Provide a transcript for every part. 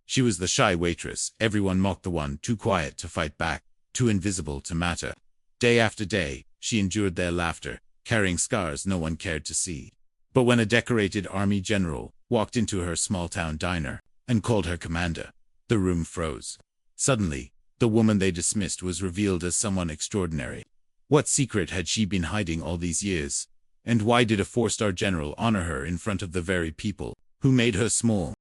She was the shy waitress. Everyone mocked, the one too quiet to fight back, too invisible to matter. Day after day, she endured their laughter, carrying scars no one cared to see. But when a decorated army general walked into her small-town diner and called her commander, the room froze. Suddenly, the woman they dismissed was revealed as someone extraordinary. What secret had she been hiding all these years? And why did a four-star general honor her in front of the very people who made her small?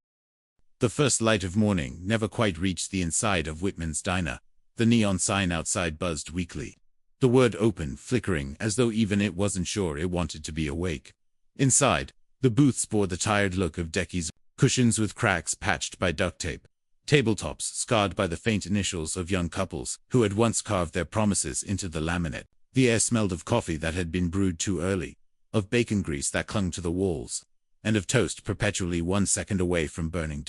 The first light of morning never quite reached the inside of Whitman's diner. The neon sign outside buzzed weakly. The word open flickering as though even it wasn't sure it wanted to be awake. Inside, the booths bore the tired look of decades, cushions with cracks patched by duct tape, tabletops scarred by the faint initials of young couples who had once carved their promises into the laminate. The air smelled of coffee that had been brewed too early, of bacon grease that clung to the walls, and of toast perpetually 1 second away from burning.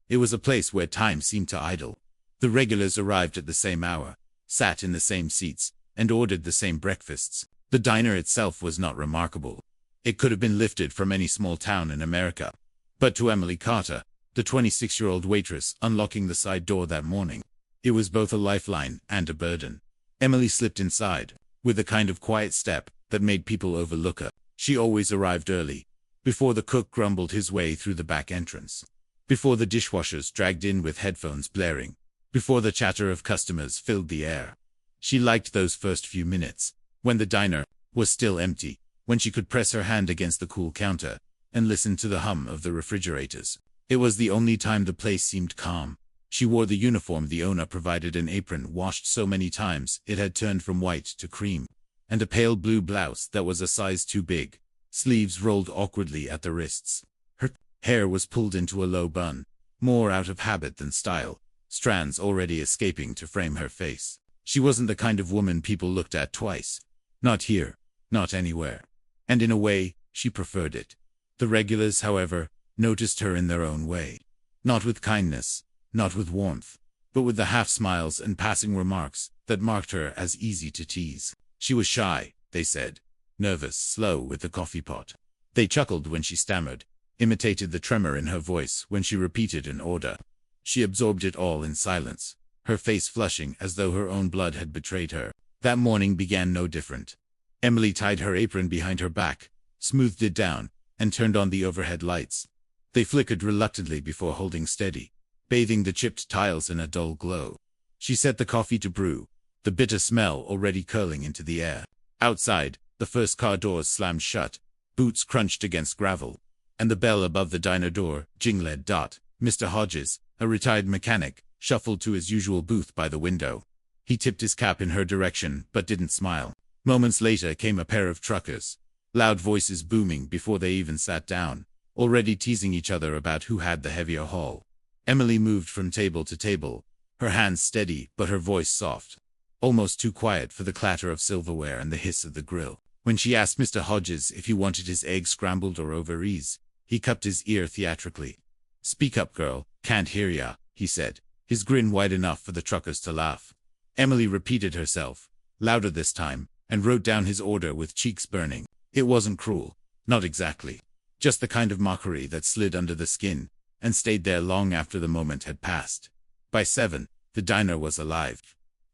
It was a place where time seemed to idle. The regulars arrived at the same hour, sat in the same seats, and ordered the same breakfasts. The diner itself was not remarkable. It could have been lifted from any small town in America. But to Emily Carter, the 26-year-old waitress unlocking the side door that morning, it was both a lifeline and a burden. Emily slipped inside, with the kind of quiet step that made people overlook her. She always arrived early, before the cook grumbled his way through the back entrance, before the dishwashers dragged in with headphones blaring, before the chatter of customers filled the air. She liked those first few minutes, when the diner was still empty, when she could press her hand against the cool counter and listen to the hum of the refrigerators. It was the only time the place seemed calm. She wore the uniform the owner provided, an apron washed so many times it had turned from white to cream, and a pale blue blouse that was a size too big, sleeves rolled awkwardly at the wrists. Her hair was pulled into a low bun, more out of habit than style, strands already escaping to frame her face. She wasn't the kind of woman people looked at twice. Not here, not anywhere. And in a way, she preferred it. The regulars, however, noticed her in their own way. Not with kindness, not with warmth, but with the half-smiles and passing remarks that marked her as easy to tease. She was shy, they said, nervous, slow with the coffee pot. They chuckled when she stammered, imitated the tremor in her voice when she repeated an order. She absorbed it all in silence, her face flushing as though her own blood had betrayed her. That morning began no different. Emily tied her apron behind her back, smoothed it down, and turned on the overhead lights. They flickered reluctantly before holding steady, bathing the chipped tiles in a dull glow. She set the coffee to brew, the bitter smell already curling into the air. Outside, the first car doors slammed shut, boots crunched against gravel, and the bell above the diner door jingled. Mr. Hodges, a retired mechanic, shuffled to his usual booth by the window. He tipped his cap in her direction but didn't smile. Moments later came a pair of truckers, loud voices booming before they even sat down, already teasing each other about who had the heavier haul. Emily moved from table to table, her hands steady but her voice soft, almost too quiet for the clatter of silverware and the hiss of the grill. When she asked Mr. Hodges if he wanted his eggs scrambled or over ease, he cupped his ear theatrically. "Speak up, girl, can't hear ya," he said, his grin wide enough for the truckers to laugh. Emily repeated herself, louder this time, and wrote down his order with cheeks burning. It wasn't cruel, not exactly, just the kind of mockery that slid under the skin and stayed there long after the moment had passed. By 7, the diner was alive.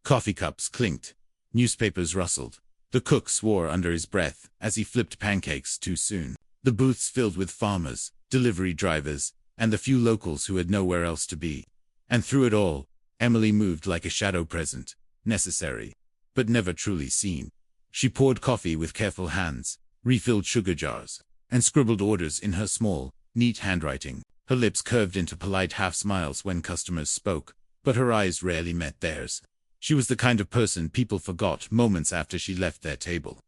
Coffee cups clinked, newspapers rustled. The cook swore under his breath as he flipped pancakes too soon. The booths filled with farmers, delivery drivers, and the few locals who had nowhere else to be. And through it all, Emily moved like a shadow present, necessary, but never truly seen. She poured coffee with careful hands, refilled sugar jars, and scribbled orders in her small, neat handwriting. Her lips curved into polite half-smiles when customers spoke, but her eyes rarely met theirs. She was the kind of person people forgot moments after she left their table.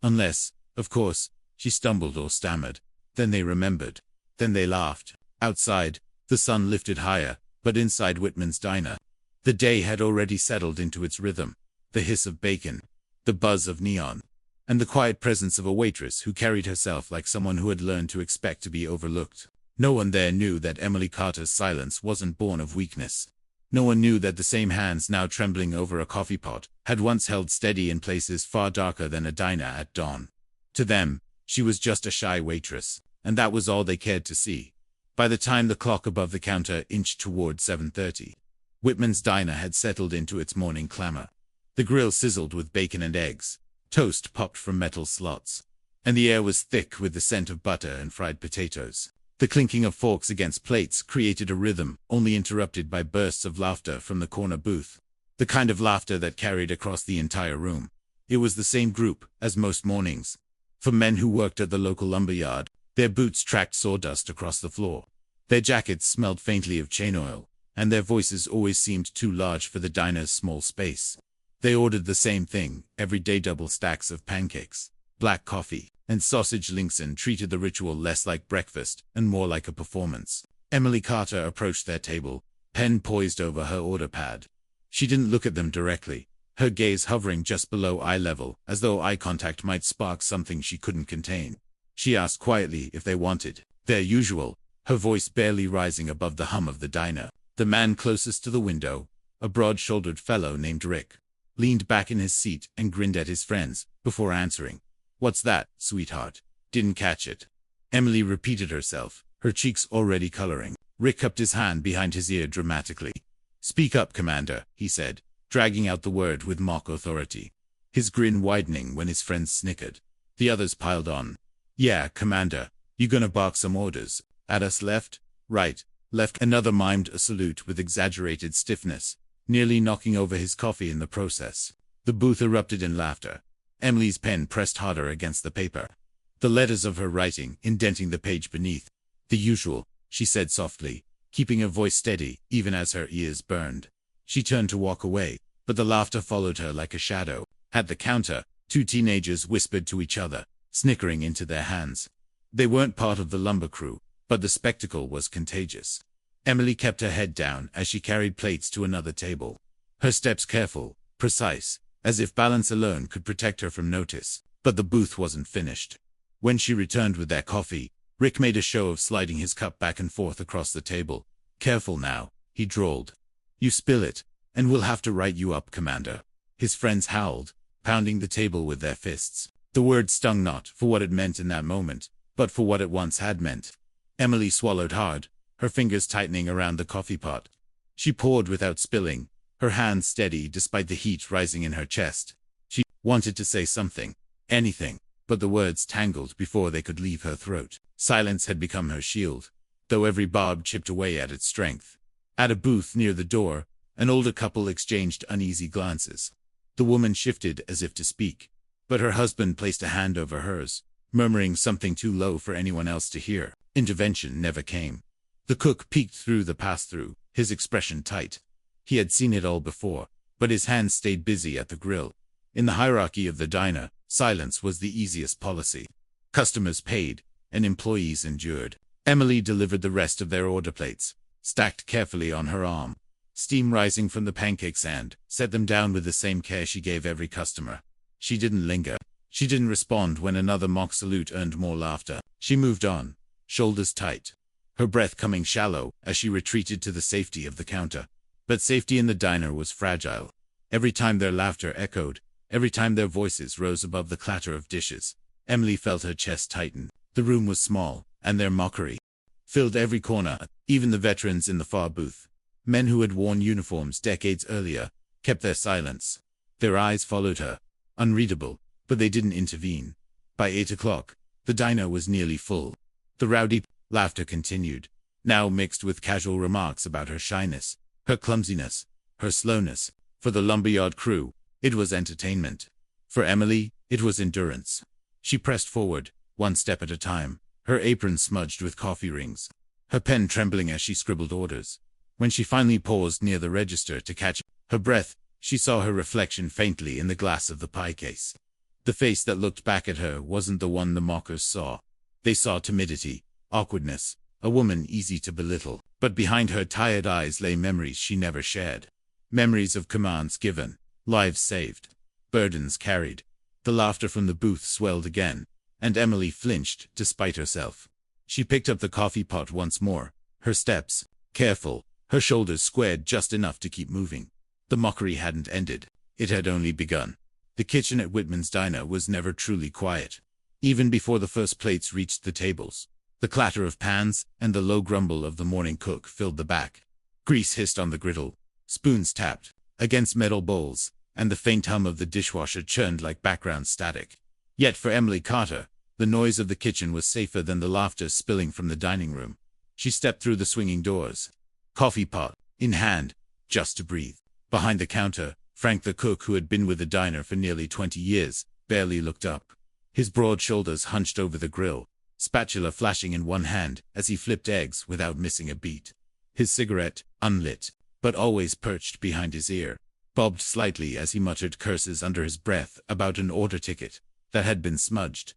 Unless, of course, she stumbled or stammered. Then they remembered. Then they laughed. Outside, the sun lifted higher, but inside Whitman's diner, the day had already settled into its rhythm. The hiss of bacon, the buzz of neon, and the quiet presence of a waitress who carried herself like someone who had learned to expect to be overlooked. No one there knew that Emily Carter's silence wasn't born of weakness. No one knew that the same hands now trembling over a coffee pot had once held steady in places far darker than a diner at dawn. To them, she was just a shy waitress, and that was all they cared to see. By the time the clock above the counter inched toward 7:30, Whitman's diner had settled into its morning clamor. The grill sizzled with bacon and eggs, toast popped from metal slots, and the air was thick with the scent of butter and fried potatoes. The clinking of forks against plates created a rhythm, only interrupted by bursts of laughter from the corner booth, the kind of laughter that carried across the entire room. It was the same group as most mornings. From men who worked at the local lumberyard, their boots tracked sawdust across the floor. Their jackets smelled faintly of chain oil, and their voices always seemed too large for the diner's small space. They ordered the same thing, everyday double stacks of pancakes, black coffee, and sausage links, and treated the ritual less like breakfast and more like a performance. Emily Carter approached their table, pen poised over her order pad. She didn't look at them directly, her gaze hovering just below eye level, as though eye contact might spark something she couldn't contain. She asked quietly if they wanted their usual, her voice barely rising above the hum of the diner. The man closest to the window, a broad-shouldered fellow named Rick, leaned back in his seat and grinned at his friends before answering. "What's that, sweetheart? Didn't catch it." Emily repeated herself, her cheeks already coloring. Rick cupped his hand behind his ear dramatically. "Speak up, Commander," he said, dragging out the word with mock authority, his grin widening when his friends snickered. The others piled on. "Yeah, Commander, you gonna bark some orders at us left, right, left?" Another mimed a salute with exaggerated stiffness, nearly knocking over his coffee in the process. The booth erupted in laughter. Emily's pen pressed harder against the paper, the letters of her writing indenting the page beneath. "The usual," she said softly, keeping her voice steady even as her ears burned. She turned to walk away, but the laughter followed her like a shadow. At the counter, two teenagers whispered to each other, snickering into their hands. They weren't part of the lumber crew, but the spectacle was contagious. Emily kept her head down as she carried plates to another table, her steps careful, precise, as if balance alone could protect her from notice. But the booth wasn't finished. When she returned with their coffee, Rick made a show of sliding his cup back and forth across the table. "Careful now," he drawled. "You spill it, and we'll have to write you up, Commander." His friends howled, pounding the table with their fists. The word stung not for what it meant in that moment, but for what it once had meant. Emily swallowed hard, her fingers tightening around the coffee pot. She poured without spilling, her hands steady despite the heat rising in her chest. She wanted to say something, anything, but the words tangled before they could leave her throat. Silence had become her shield, though every barb chipped away at its strength. At a booth near the door, an older couple exchanged uneasy glances. The woman shifted as if to speak, but her husband placed a hand over hers, murmuring something too low for anyone else to hear. Intervention never came. The cook peeked through the pass-through, his expression tight. He had seen it all before, but his hands stayed busy at the grill. In the hierarchy of the diner, silence was the easiest policy. Customers paid, and employees endured. Emily delivered the rest of their order plates, stacked carefully on her arm. Steam rising from the pancakes, and set them down with the same care she gave every customer. She didn't linger. She didn't respond when another mock salute earned more laughter. She moved on, shoulders tight, her breath coming shallow as she retreated to the safety of the counter. But safety in the diner was fragile. Every time their laughter echoed, every time their voices rose above the clatter of dishes, Emily felt her chest tighten. The room was small, and their mockery filled every corner. Even the veterans in the far booth, men who had worn uniforms decades earlier, kept their silence. Their eyes followed her, unreadable, but they didn't intervene. By 8 o'clock, the diner was nearly full. The rowdy laughter continued, now mixed with casual remarks about her shyness, her clumsiness, her slowness. For the lumberyard crew, it was entertainment. For Emily, it was endurance. She pressed forward, one step at a time, her apron smudged with coffee rings, her pen trembling as she scribbled orders. When she finally paused near the register to catch her breath, she saw her reflection faintly in the glass of the pie case. The face that looked back at her wasn't the one the mockers saw. They saw timidity, awkwardness, a woman easy to belittle. But behind her tired eyes lay memories she never shared. Memories of commands given, lives saved, burdens carried. The laughter from the booth swelled again, and Emily flinched despite herself. She picked up the coffee pot once more, her steps careful, her shoulders squared just enough to keep moving. The mockery hadn't ended. It had only begun. The kitchen at Whitman's diner was never truly quiet. Even before the first plates reached the tables, The clatter of pans and the low grumble of the morning cook filled the back. Grease hissed on the griddle, spoons tapped against metal bowls, and the faint hum of the dishwasher churned like background static. Yet for Emily Carter, the noise of the kitchen was safer than the laughter spilling from the dining room. She stepped through the swinging doors, coffee pot in hand, just to breathe. Behind the counter, Frank the cook, who had been with the diner for nearly 20 years, barely looked up. His broad shoulders hunched over the grill, spatula flashing in one hand as he flipped eggs without missing a beat. His cigarette, unlit, but always perched behind his ear, bobbed slightly as he muttered curses under his breath about an order ticket that had been smudged.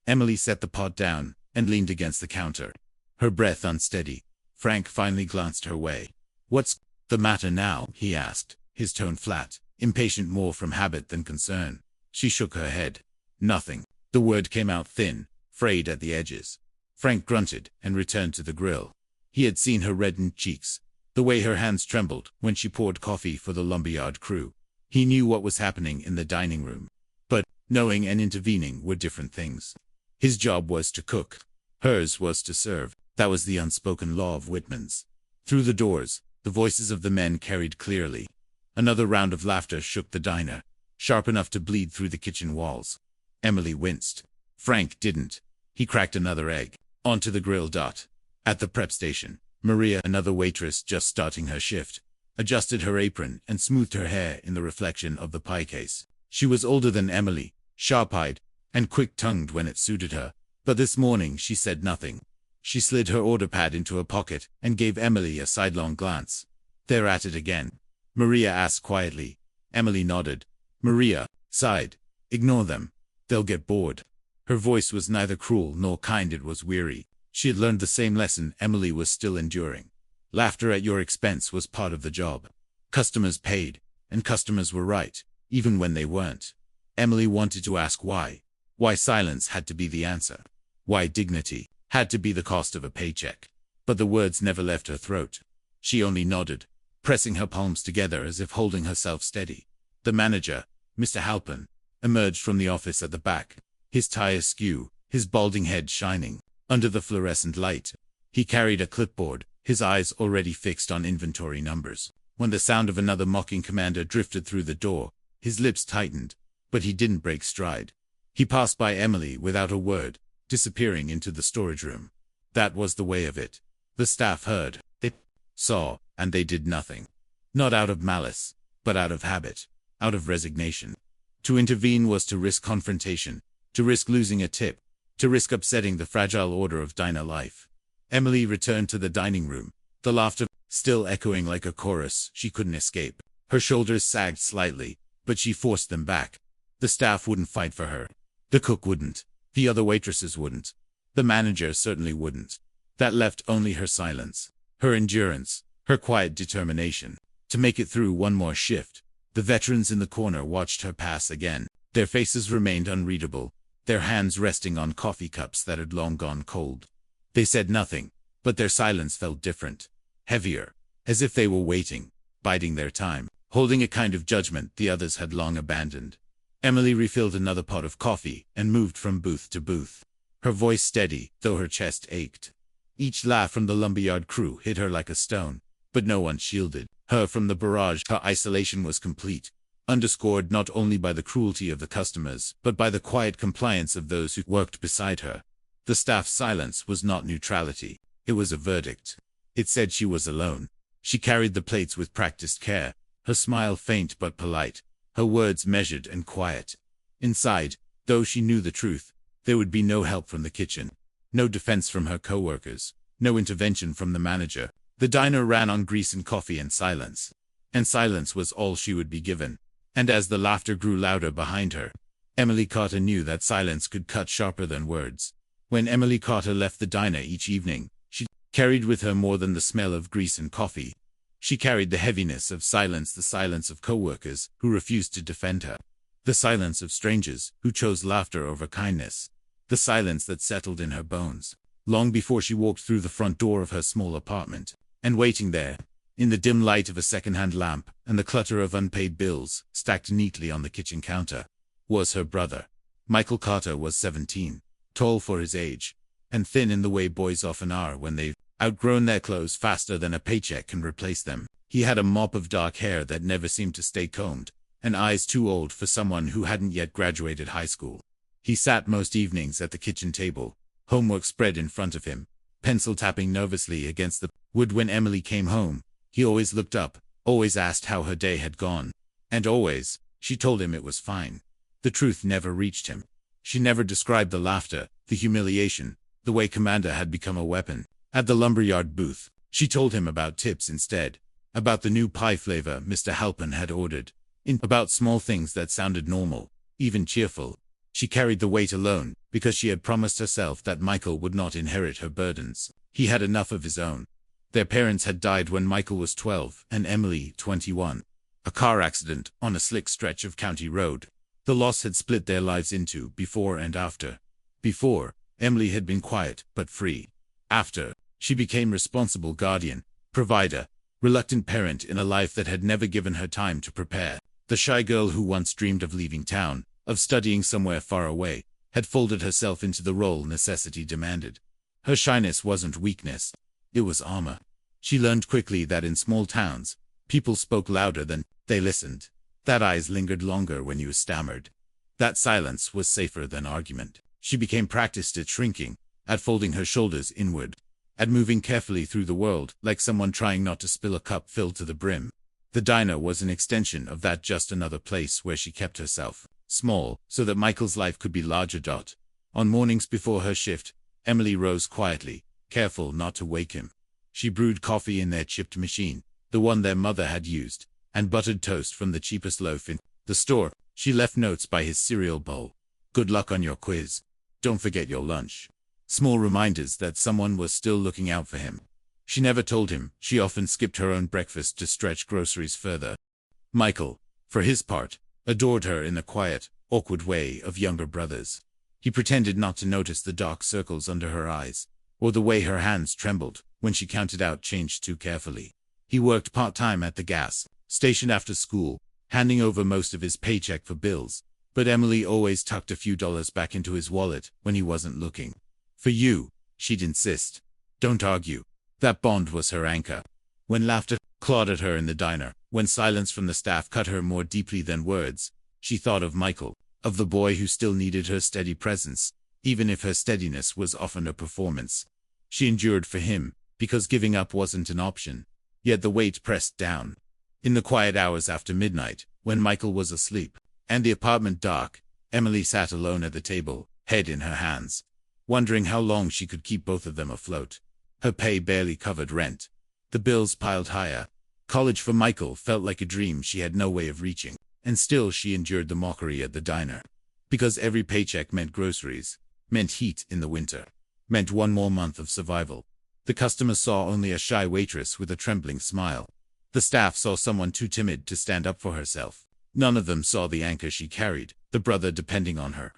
Emily set the pot down and leaned against the counter, her breath unsteady. Frank finally glanced her way. "What's the matter now?" he asked, his tone flat, impatient more from habit than concern. She shook her head. "Nothing." The word came out thin, frayed at the edges. Frank grunted and returned to the grill. He had seen her reddened cheeks, the way her hands trembled when she poured coffee for the lumberyard crew. He knew what was happening in the dining room. But knowing and intervening were different things. His job was to cook. Hers was to serve. That was the unspoken law of Whitman's. Through the doors, the voices of the men carried clearly. Another round of laughter shook the diner, sharp enough to bleed through the kitchen walls. Emily winced. Frank didn't. He cracked another egg onto the grill. At the prep station, Maria, another waitress just starting her shift, adjusted her apron and smoothed her hair in the reflection of the pie case. She was older than Emily, sharp-eyed, and quick-tongued when it suited her, but this morning she said nothing. She slid her order pad into her pocket and gave Emily a sidelong glance. "They're at it again?" Maria asked quietly. Emily nodded. Maria sighed. "Ignore them. They'll get bored." Her voice was neither cruel nor kind, it was weary. She had learned the same lesson Emily was still enduring. Laughter at your expense was part of the job. Customers paid, and customers were right, even when they weren't. Emily wanted to ask why. Why silence had to be the answer. Why dignity had to be the cost of a paycheck. But the words never left her throat. She only nodded, pressing her palms together as if holding herself steady. The manager, Mr. Halpin, emerged from the office at the back, his tie askew, his balding head shining under the fluorescent light. He carried a clipboard, his eyes already fixed on inventory numbers. When the sound of another mocking commander drifted through the door, his lips tightened, but he didn't break stride. He passed by Emily without a word, disappearing into the storage room. That was the way of it. The staff heard, they saw, and they did nothing. Not out of malice, but out of habit, out of resignation. To intervene was to risk confrontation, to risk losing a tip, to risk upsetting the fragile order of diner life. Emily returned to the dining room, the laughter still echoing like a chorus she couldn't escape. Her shoulders sagged slightly, but she forced them back. The staff wouldn't fight for her. The cook wouldn't. The other waitresses wouldn't. The manager certainly wouldn't. That left only her silence, her endurance, her quiet determination to make it through one more shift. The veterans in the corner watched her pass again. Their faces remained unreadable, their hands resting on coffee cups that had long gone cold. They said nothing, but their silence felt different, heavier, as if they were waiting, biding their time, holding a kind of judgment the others had long abandoned. Emily refilled another pot of coffee and moved from booth to booth, her voice steady, though her chest ached. Each laugh from the lumberyard crew hit her like a stone, but no one shielded her from the barrage. Her isolation was complete, underscored not only by the cruelty of the customers, but by the quiet compliance of those who worked beside her. The staff's silence was not neutrality, it was a verdict. It said she was alone. She carried the plates with practiced care, her smile faint but polite, her words measured and quiet. Inside, though she knew the truth, there would be no help from the kitchen, no defense from her co-workers, no intervention from the manager. The diner ran on grease and coffee and silence. And silence was all she would be given. And as the laughter grew louder behind her, Emily Carter knew that silence could cut sharper than words. When Emily Carter left the diner each evening, she carried with her more than the smell of grease and coffee. She carried the heaviness of silence, the silence of co-workers who refused to defend her, the silence of strangers who chose laughter over kindness, the silence that settled in her bones, long before she walked through the front door of her small apartment. And waiting there, in the dim light of a second-hand lamp and the clutter of unpaid bills stacked neatly on the kitchen counter, was her brother. Michael Carter was 17, tall for his age, and thin in the way boys often are when they've outgrown their clothes faster than a paycheck can replace them. He had a mop of dark hair that never seemed to stay combed, and eyes too old for someone who hadn't yet graduated high school. He sat most evenings at the kitchen table, homework spread in front of him, pencil tapping nervously against the wood. When Emily came home, he always looked up, always asked how her day had gone, and always, she told him it was fine. The truth never reached him. She never described the laughter, the humiliation, the way Commander had become a weapon. At the lumberyard booth, she told him about tips instead, about the new pie flavor Mr. Halpin had ordered, about small things that sounded normal, even cheerful. She carried the weight alone, because she had promised herself that Michael would not inherit her burdens. He had enough of his own. Their parents had died when Michael was 12 and Emily 21. A car accident on a slick stretch of county road. The loss had split their lives into before and after. Before, Emily had been quiet but free. After, she became responsible guardian, provider, reluctant parent in a life that had never given her time to prepare. The shy girl who once dreamed of leaving town, of studying somewhere far away, had folded herself into the role necessity demanded. Her shyness wasn't weakness. It was armor. She learned quickly that in small towns, people spoke louder than they listened. That eyes lingered longer when you stammered. That silence was safer than argument. She became practiced at shrinking, at folding her shoulders inward, at moving carefully through the world like someone trying not to spill a cup filled to the brim. The diner was an extension of that, just another place where she kept herself small, so that Michael's life could be larger. On mornings before her shift, Emily rose quietly, careful not to wake him. She brewed coffee in their chipped machine, the one their mother had used, and buttered toast from the cheapest loaf in the store. She left notes by his cereal bowl. Good luck on your quiz. Don't forget your lunch. Small reminders that someone was still looking out for him. She never told him. She often skipped her own breakfast to stretch groceries further. Michael, for his part, adored her in the quiet, awkward way of younger brothers. He pretended not to notice the dark circles under her eyes, or the way her hands trembled when she counted out change too carefully. He worked part-time at the gas station after school, handing over most of his paycheck for bills, but Emily always tucked a few dollars back into his wallet when he wasn't looking. For you, she'd insist. Don't argue. That bond was her anchor. When laughter clawed at her in the diner, when silence from the staff cut her more deeply than words, she thought of Michael, of the boy who still needed her steady presence, even if her steadiness was often a performance. She endured for him, because giving up wasn't an option. Yet the weight pressed down. In the quiet hours after midnight, when Michael was asleep, and the apartment dark, Emily sat alone at the table, head in her hands, wondering how long she could keep both of them afloat. Her pay barely covered rent. The bills piled higher. College for Michael felt like a dream she had no way of reaching, and still she endured the mockery at the diner. Because every paycheck meant groceries, meant heat in the winter, meant one more month of survival. The customers saw only a shy waitress with a trembling smile. The staff saw someone too timid to stand up for herself. None of them saw the anchor she carried, the brother depending on her.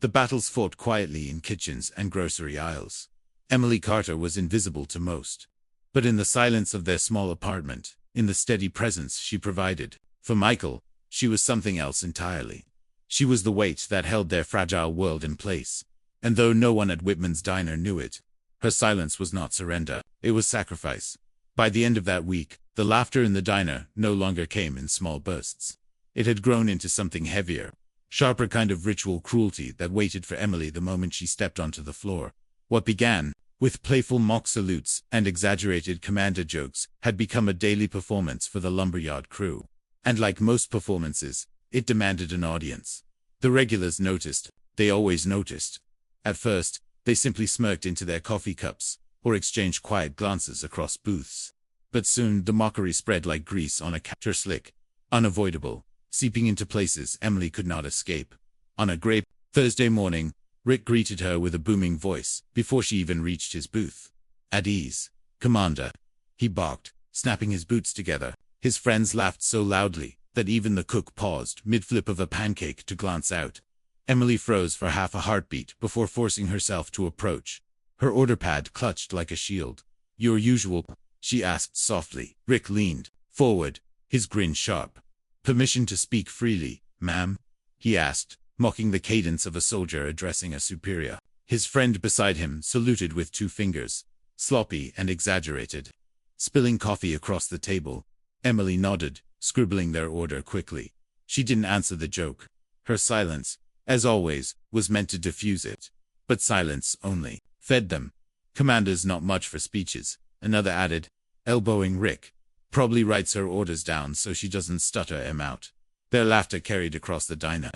The battles fought quietly in kitchens and grocery aisles. Emily Carter was invisible to most. But in the silence of their small apartment, in the steady presence she provided, for Michael, she was something else entirely. She was the weight that held their fragile world in place. And though no one at Whitman's diner knew it, her silence was not surrender, it was sacrifice. By the end of that week, the laughter in the diner no longer came in small bursts. It had grown into something heavier, sharper kind of ritual cruelty that waited for Emily the moment she stepped onto the floor. What began with playful mock salutes and exaggerated commander jokes had become a daily performance for the lumberyard crew. And like most performances, it demanded an audience. The regulars noticed. They always noticed. At first, they simply smirked into their coffee cups, or exchanged quiet glances across booths. But soon the mockery spread like grease on a counter, slick, unavoidable, seeping into places Emily could not escape. On a gray Thursday morning, Rick greeted her with a booming voice before she even reached his booth. At ease, Commander, he barked, snapping his boots together. His friends laughed so loudly that even the cook paused mid-flip of a pancake to glance out. Emily froze for half a heartbeat before forcing herself to approach, her order pad clutched like a shield. Your usual, she asked softly. Rick leaned forward, his grin sharp. Permission to speak freely, ma'am? He asked, mocking the cadence of a soldier addressing a superior. His friend beside him saluted with 2 fingers, sloppy and exaggerated. Spilling coffee across the table, Emily nodded, scribbling their order quickly. She didn't answer the joke. Her silence, as always, was meant to diffuse it. But silence only fed them. "Commander's not much for speeches," another added, elbowing Rick. "Probably writes her orders down so she doesn't stutter 'em out." Their laughter carried across the diner.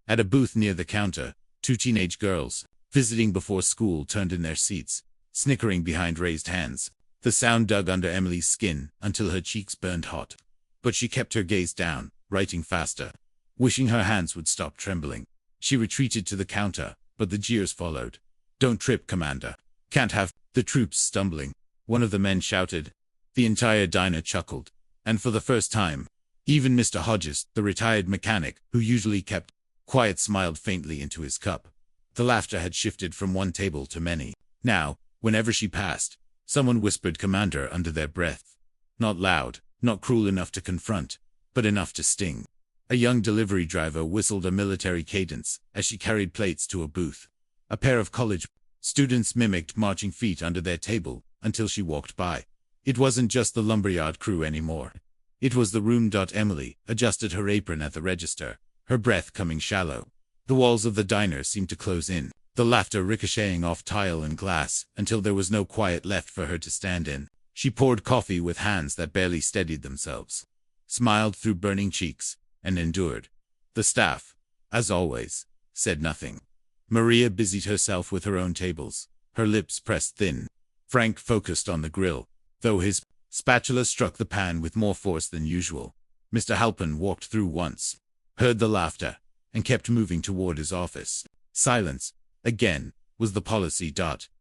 At a booth near the counter, 2 teenage girls, visiting before school, turned in their seats, snickering behind raised hands. The sound dug under Emily's skin until her cheeks burned hot. But she kept her gaze down, writing faster, wishing her hands would stop trembling. She retreated to the counter, but the jeers followed. "Don't trip, Commander. Can't have the troops stumbling," one of the men shouted. The entire diner chuckled, and for the first time, even Mr. Hodges, the retired mechanic, who usually kept quiet, smiled faintly into his cup. The laughter had shifted from one table to many. Now, whenever she passed, someone whispered "Commander" under their breath. Not loud, not cruel enough to confront, but enough to sting. A young delivery driver whistled a military cadence as she carried plates to a booth. A pair of college students mimicked marching feet under their table until she walked by. It wasn't just the lumberyard crew anymore. It was the room. Emily adjusted her apron at the register, her breath coming shallow. The walls of the diner seemed to close in, the laughter ricocheting off tile and glass until there was no quiet left for her to stand in. She poured coffee with hands that barely steadied themselves, smiled through burning cheeks, and endured. The staff, as always, said nothing. Maria busied herself with her own tables, her lips pressed thin. Frank focused on the grill, though his spatula struck the pan with more force than usual. Mr. Halpin walked through once, heard the laughter, and kept moving toward his office. Silence, again, was the policy.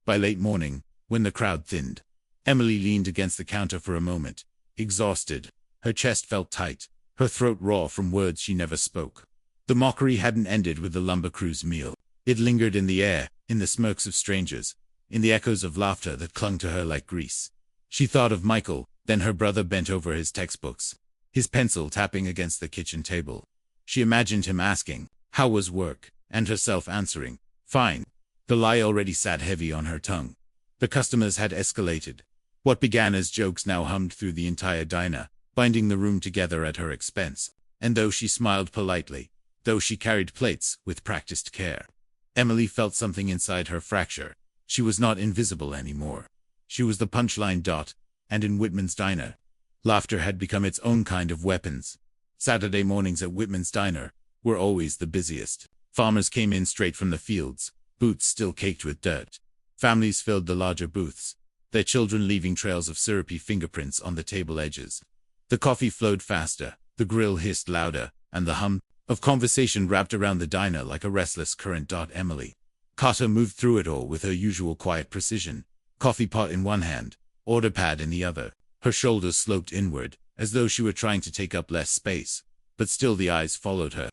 By late morning, when the crowd thinned, Emily leaned against the counter for a moment, exhausted. Her chest felt tight, her throat raw from words she never spoke. The mockery hadn't ended with the lumber crew's meal. It lingered in the air, in the smirks of strangers, in the echoes of laughter that clung to her like grease. She thought of Michael, then her brother bent over his textbooks, his pencil tapping against the kitchen table. She imagined him asking, "How was work?" and herself answering, "Fine." The lie already sat heavy on her tongue. The customers had escalated. What began as jokes now hummed through the entire diner, binding the room together at her expense. And though she smiled politely, though she carried plates with practiced care, Emily felt something inside her fracture. She was not invisible anymore. She was the punchline. And in Whitman's diner, laughter had become its own kind of weapons. Saturday mornings at Whitman's diner were always the busiest. Farmers came in straight from the fields, boots still caked with dirt. Families filled the larger booths, their children leaving trails of syrupy fingerprints on the table edges. The coffee flowed faster, the grill hissed louder, and the hum of conversation wrapped around the diner like a restless current. Emily Carter moved through it all with her usual quiet precision, coffee pot in one hand, order pad in the other. Her shoulders sloped inward, as though she were trying to take up less space, but still the eyes followed her.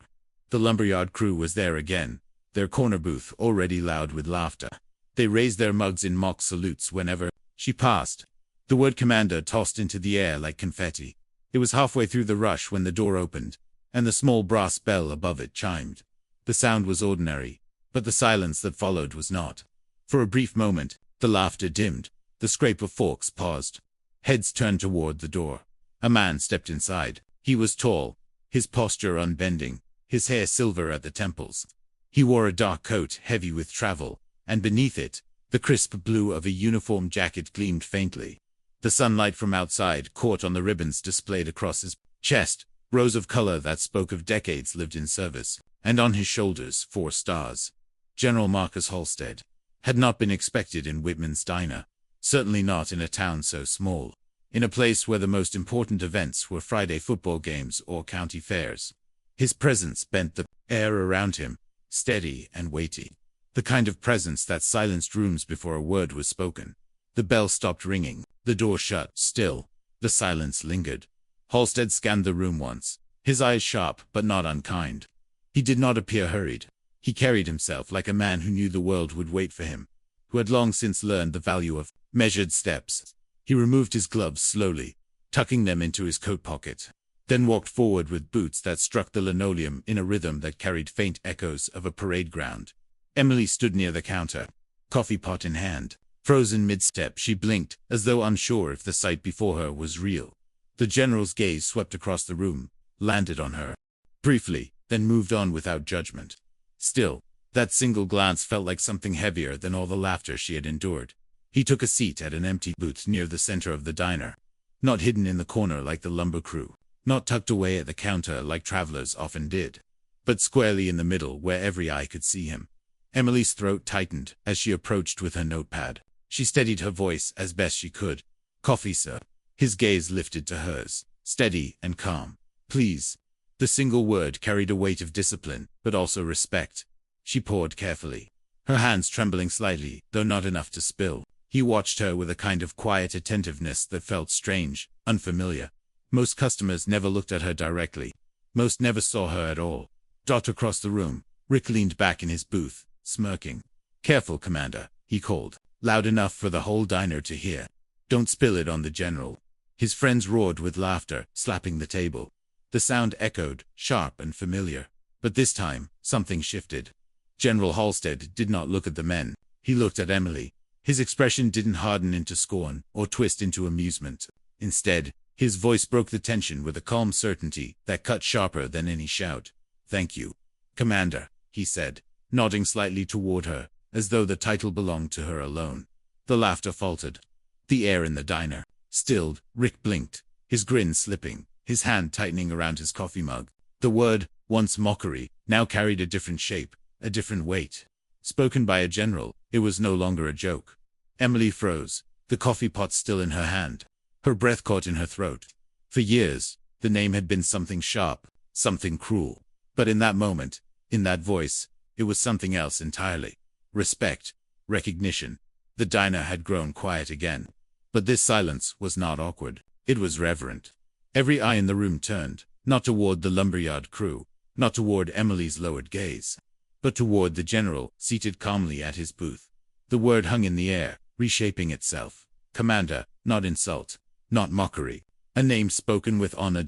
The lumberyard crew was there again, their corner booth already loud with laughter. They raised their mugs in mock salutes whenever she passed. The word "Commander" tossed into the air like confetti. It was halfway through the rush when the door opened, and the small brass bell above it chimed. The sound was ordinary, but the silence that followed was not. For a brief moment, the laughter dimmed, the scrape of forks paused. Heads turned toward the door. A man stepped inside. He was tall, his posture unbending, his hair silver at the temples. He wore a dark coat heavy with travel, and beneath it, the crisp blue of a uniform jacket gleamed faintly. The sunlight from outside caught on the ribbons displayed across his chest, rows of color that spoke of decades lived in service, and on his shoulders 4 stars. General Marcus Halstead had not been expected in Whitman's diner, certainly not in a town so small, in a place where the most important events were Friday football games or county fairs. His presence bent the air around him, steady and weighty, the kind of presence that silenced rooms before a word was spoken. The bell stopped ringing, the door shut. Still, the silence lingered. Halstead scanned the room once, his eyes sharp but not unkind. He did not appear hurried. He carried himself like a man who knew the world would wait for him, who had long since learned the value of measured steps. He removed his gloves slowly, tucking them into his coat pocket, then walked forward with boots that struck the linoleum in a rhythm that carried faint echoes of a parade ground. Emily stood near the counter, coffee pot in hand. Frozen mid-step, she blinked, as though unsure if the sight before her was real. The general's gaze swept across the room, landed on her briefly, then moved on without judgment. Still, that single glance felt like something heavier than all the laughter she had endured. He took a seat at an empty booth near the center of the diner. Not hidden in the corner like the lumber crew, not tucked away at the counter like travelers often did, but squarely in the middle where every eye could see him. Emily's throat tightened as she approached with her notepad. She steadied her voice as best she could. "Coffee, sir." His gaze lifted to hers, steady and calm. "Please." The single word carried a weight of discipline, but also respect. She poured carefully, her hands trembling slightly, though not enough to spill. He watched her with a kind of quiet attentiveness that felt strange, unfamiliar. Most customers never looked at her directly. Most never saw her at all. Across the room, Rick leaned back in his booth, smirking. "Careful, Commander," he called, loud enough for the whole diner to hear. "Don't spill it on the general." His friends roared with laughter, slapping the table. The sound echoed, sharp and familiar. But this time, something shifted. General Halstead did not look at the men. He looked at Emily. His expression didn't harden into scorn or twist into amusement. Instead, his voice broke the tension with a calm certainty that cut sharper than any shout. "Thank you, Commander," he said, nodding slightly toward her, as though the title belonged to her alone. The laughter faltered. The air in the diner stilled. Rick blinked, his grin slipping, his hand tightening around his coffee mug. The word, once mockery, now carried a different shape, a different weight. Spoken by a general, it was no longer a joke. Emily froze, the coffee pot still in her hand. Her breath caught in her throat. For years, the name had been something sharp, something cruel. But in that moment, in that voice, it was something else entirely. Respect, recognition. The diner had grown quiet again. But this silence was not awkward. It was reverent. Every eye in the room turned, not toward the lumberyard crew, not toward Emily's lowered gaze, but toward the general, seated calmly at his booth. The word hung in the air, reshaping itself. Commander, not insult, not mockery. A name spoken with honor.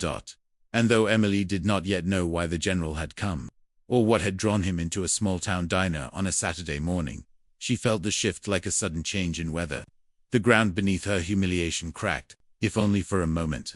And though Emily did not yet know why the general had come, or what had drawn him into a small-town diner on a Saturday morning, she felt the shift like a sudden change in weather. The ground beneath her humiliation cracked, if only for a moment.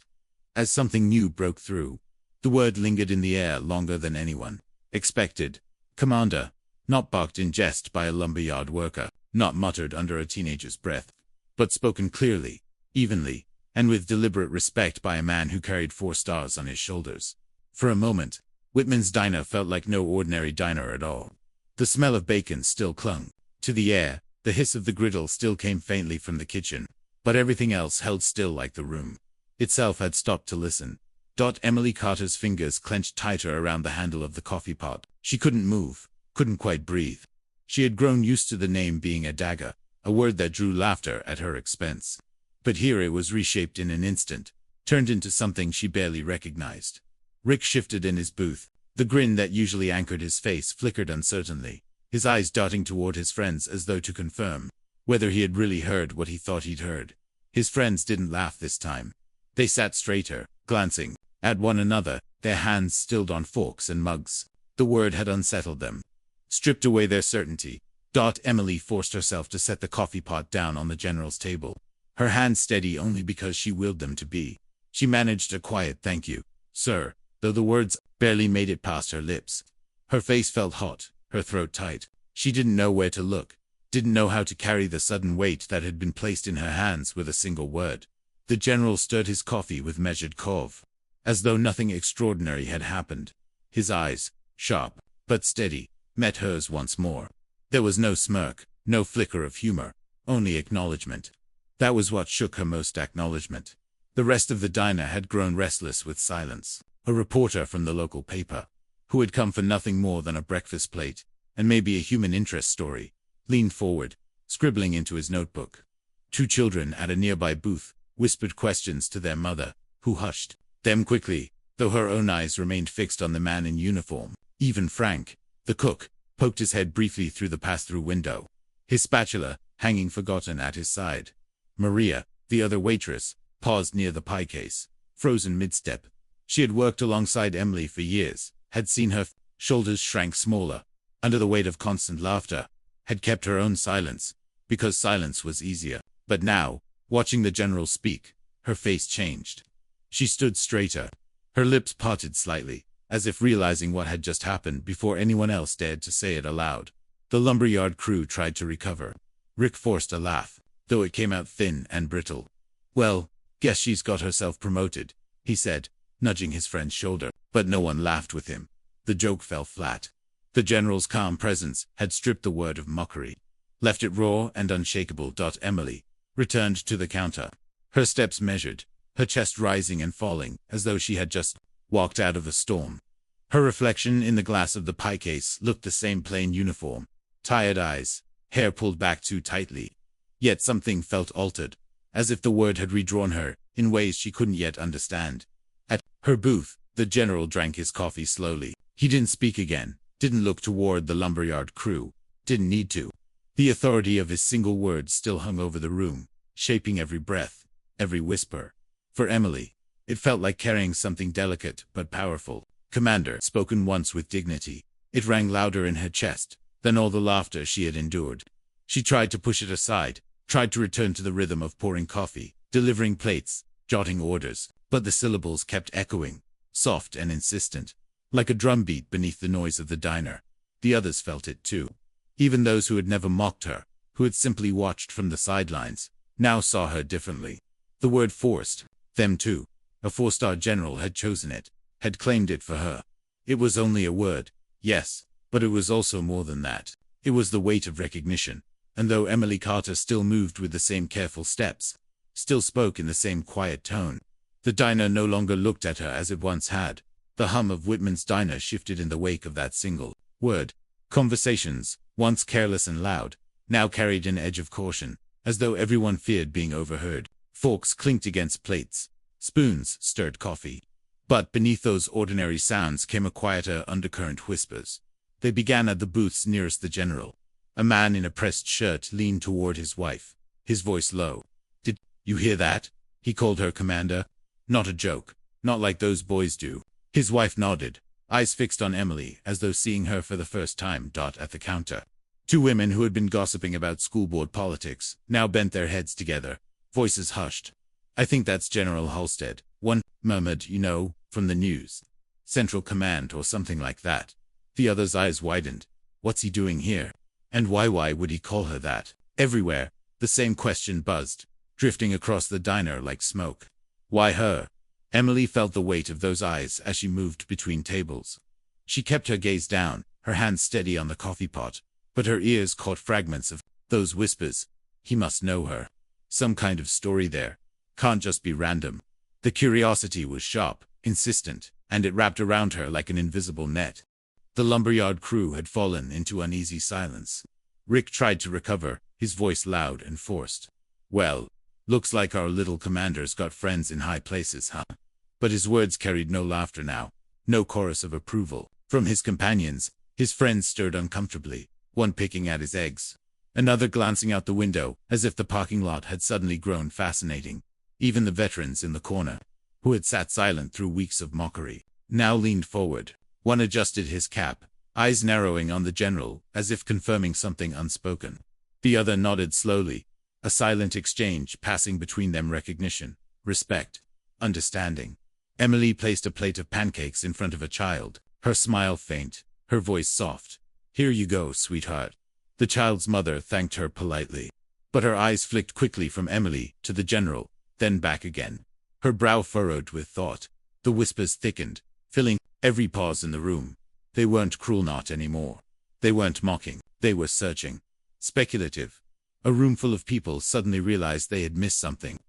As something new broke through, the word lingered in the air longer than anyone expected. "Commander," not barked in jest by a lumberyard worker, not muttered under a teenager's breath, but spoken clearly, evenly, and with deliberate respect by a man who carried 4 stars on his shoulders. For a moment, Whitman's diner felt like no ordinary diner at all. The smell of bacon still clung to the air, the hiss of the griddle still came faintly from the kitchen, but everything else held still like the room itself had stopped to listen. Emily Carter's fingers clenched tighter around the handle of the coffee pot. She couldn't move, couldn't quite breathe. She had grown used to the name being a dagger, a word that drew laughter at her expense. But here it was reshaped in an instant, turned into something she barely recognized. Rick shifted in his booth. The grin that usually anchored his face flickered uncertainly, his eyes darting toward his friends as though to confirm whether he had really heard what he thought he'd heard. His friends didn't laugh this time. They sat straighter, glancing at one another, their hands stilled on forks and mugs. The word had unsettled them, stripped away their certainty. Emily forced herself to set the coffee pot down on the general's table, her hands steady only because she willed them to be. She managed a quiet "thank you, sir," though the words barely made it past her lips. Her face felt hot, her throat tight. She didn't know where to look, didn't know how to carry the sudden weight that had been placed in her hands with a single word. The general stirred his coffee with measured curve, as though nothing extraordinary had happened. His eyes, sharp but steady, met hers once more. There was no smirk, no flicker of humor, only acknowledgement. That was what shook her most, acknowledgement. The rest of the diner had grown restless with silence. A reporter from the local paper, who had come for nothing more than a breakfast plate, and maybe a human interest story, leaned forward, scribbling into his notebook. 2 children at a nearby booth whispered questions to their mother, who hushed them quickly, though her own eyes remained fixed on the man in uniform. Even Frank, the cook, poked his head briefly through the pass-through window, his spatula hanging forgotten at his side. Maria, the other waitress, paused near the pie case, frozen mid-step. She had worked alongside Emily for years, had seen her shoulders shrank smaller under the weight of constant laughter, had kept her own silence, because silence was easier. But now, watching the general speak, her face changed. She stood straighter, her lips parted slightly, as if realizing what had just happened before anyone else dared to say it aloud. The lumberyard crew tried to recover. Rick forced a laugh, though it came out thin and brittle. "Well, guess she's got herself promoted," he said, nudging his friend's shoulder. But no one laughed with him. The joke fell flat. The general's calm presence had stripped the word of mockery, left it raw and unshakable. Emily returned to the counter, her steps measured, her chest rising and falling as though she had just walked out of a storm. Her reflection in the glass of the pie case looked the same, plain uniform, tired eyes, hair pulled back too tightly. Yet something felt altered, as if the word had redrawn her in ways she couldn't yet understand. At her booth, the general drank his coffee slowly. He didn't speak again, didn't look toward the lumberyard crew, didn't need to. The authority of his single word still hung over the room, shaping every breath, every whisper. For Emily, it felt like carrying something delicate but powerful. "Commander," spoken once with dignity. It rang louder in her chest than all the laughter she had endured. She tried to push it aside, tried to return to the rhythm of pouring coffee, delivering plates, jotting orders, but the syllables kept echoing, soft and insistent, like a drumbeat beneath the noise of the diner. The others felt it too. Even those who had never mocked her, who had simply watched from the sidelines, now saw her differently. The word forced them too. A four-star general had chosen it, had claimed it for her. It was only a word, yes, but it was also more than that. It was the weight of recognition. And though Emily Carter still moved with the same careful steps, still spoke in the same quiet tone, the diner no longer looked at her as it once had. The hum of Whitman's diner shifted in the wake of that single word. Conversations, once careless and loud, now carried an edge of caution, as though everyone feared being overheard. Forks clinked against plates, spoons stirred coffee. But beneath those ordinary sounds came a quieter undercurrent. Whispers. They began at the booths nearest the general. A man in a pressed shirt leaned toward his wife, his voice low. "Did you hear that?" He called her commander. Not a joke, not like those boys do. His wife nodded, eyes fixed on Emily as though seeing her for the first time. At the counter, two women who had been gossiping about school board politics now bent their heads together, voices hushed. "I think that's General Halstead," one murmured, "you know, from the news. Central Command or something like that." The other's eyes widened. "What's he doing here? And why would he call her that?" Everywhere, the same question buzzed, drifting across the diner like smoke. Why her? Emily felt the weight of those eyes as she moved between tables. She kept her gaze down, her hands steady on the coffee pot, but her ears caught fragments of those whispers. He must know her. Some kind of story there. Can't just be random. The curiosity was sharp, insistent, and it wrapped around her like an invisible net. The lumberyard crew had fallen into uneasy silence. Rick tried to recover, his voice loud and forced. "Well, looks like our little commander's got friends in high places, huh?" But his words carried no laughter now, no chorus of approval. From his companions, his friends stirred uncomfortably, one picking at his eggs, another glancing out the window, as if the parking lot had suddenly grown fascinating. Even the veterans in the corner, who had sat silent through weeks of mockery, now leaned forward. One adjusted his cap, eyes narrowing on the general, as if confirming something unspoken. The other nodded slowly, a silent exchange passing between them, recognition, respect, understanding. Emily placed a plate of pancakes in front of a child, her smile faint, her voice soft. "Here you go, sweetheart." The child's mother thanked her politely, but her eyes flicked quickly from Emily to the general, then back again. Her brow furrowed with thought. The whispers thickened, filling every pause in the room. They weren't cruel, not anymore. They weren't mocking. They were searching. Speculative. A room full of people suddenly realized they had missed something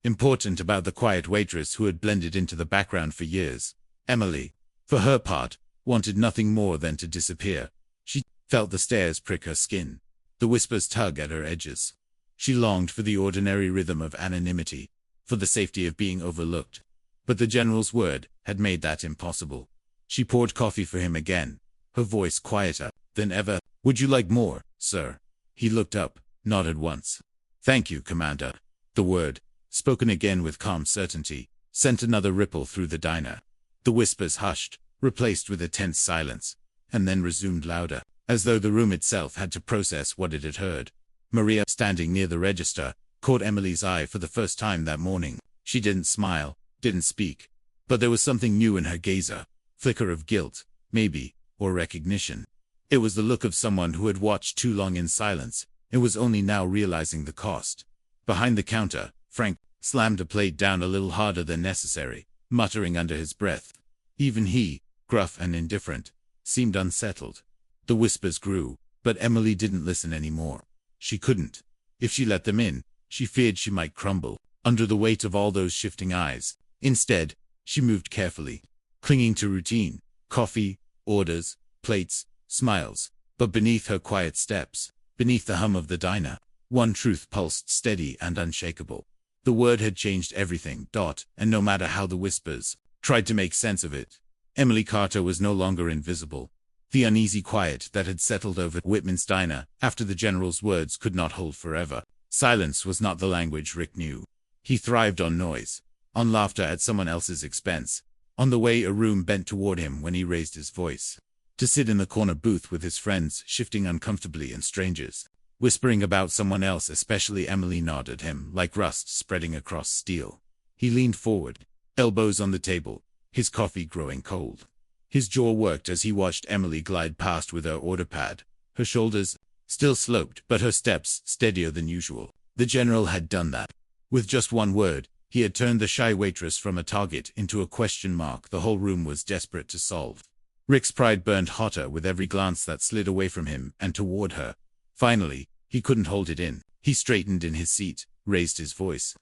important about the quiet waitress who had blended into the background for years. Emily, for her part, wanted nothing more than to disappear. She felt the stares prick her skin, the whispers tug at her edges. She longed for the ordinary rhythm of anonymity, for the safety of being overlooked. But the general's word had made that impossible. She poured coffee for him again, her voice quieter than ever. "Would you like more, sir?" He looked up, nodded once. "Thank you, Commander." The word, spoken again with calm certainty, sent another ripple through the diner. The whispers hushed, replaced with a tense silence, and then resumed louder, as though the room itself had to process what it had heard. Maria, standing near the register, caught Emily's eye for the first time that morning. She didn't smile, didn't speak. But there was something new in her gaze, a flicker of guilt, maybe, or recognition. It was the look of someone who had watched too long in silence. It was only now realizing the cost. Behind the counter, Frank slammed a plate down a little harder than necessary, muttering under his breath. Even he, gruff and indifferent, seemed unsettled. The whispers grew, but Emily didn't listen anymore. She couldn't. If she let them in, she feared she might crumble under the weight of all those shifting eyes. Instead, she moved carefully, clinging to routine, coffee, orders, plates, smiles. But beneath her quiet steps, beneath the hum of the diner, one truth pulsed steady and unshakable. The word had changed everything, and no matter how the whispers tried to make sense of it, Emily Carter was no longer invisible. The uneasy quiet that had settled over Whitman's diner after the general's words could not hold forever. Silence was not the language Rick knew. He thrived on noise, on laughter at someone else's expense, on the way a room bent toward him when he raised his voice. To sit in the corner booth with his friends, shifting uncomfortably, and strangers whispering about someone else, especially Emily, gnawed at him like rust spreading across steel. He leaned forward, elbows on the table, his coffee growing cold. His jaw worked as he watched Emily glide past with her order pad, her shoulders still sloped, but her steps steadier than usual. The general had done that. With just one word, he had turned the shy waitress from a target into a question mark the whole room was desperate to solve. Rick's pride burned hotter with every glance that slid away from him and toward her. Finally, he couldn't hold it in. He straightened in his seat, raised his voice,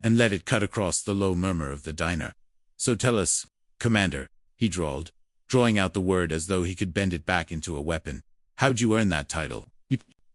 and let it cut across the low murmur of the diner. "So tell us, Commander," he drawled, drawing out the word as though he could bend it back into a weapon. "How'd you earn that title?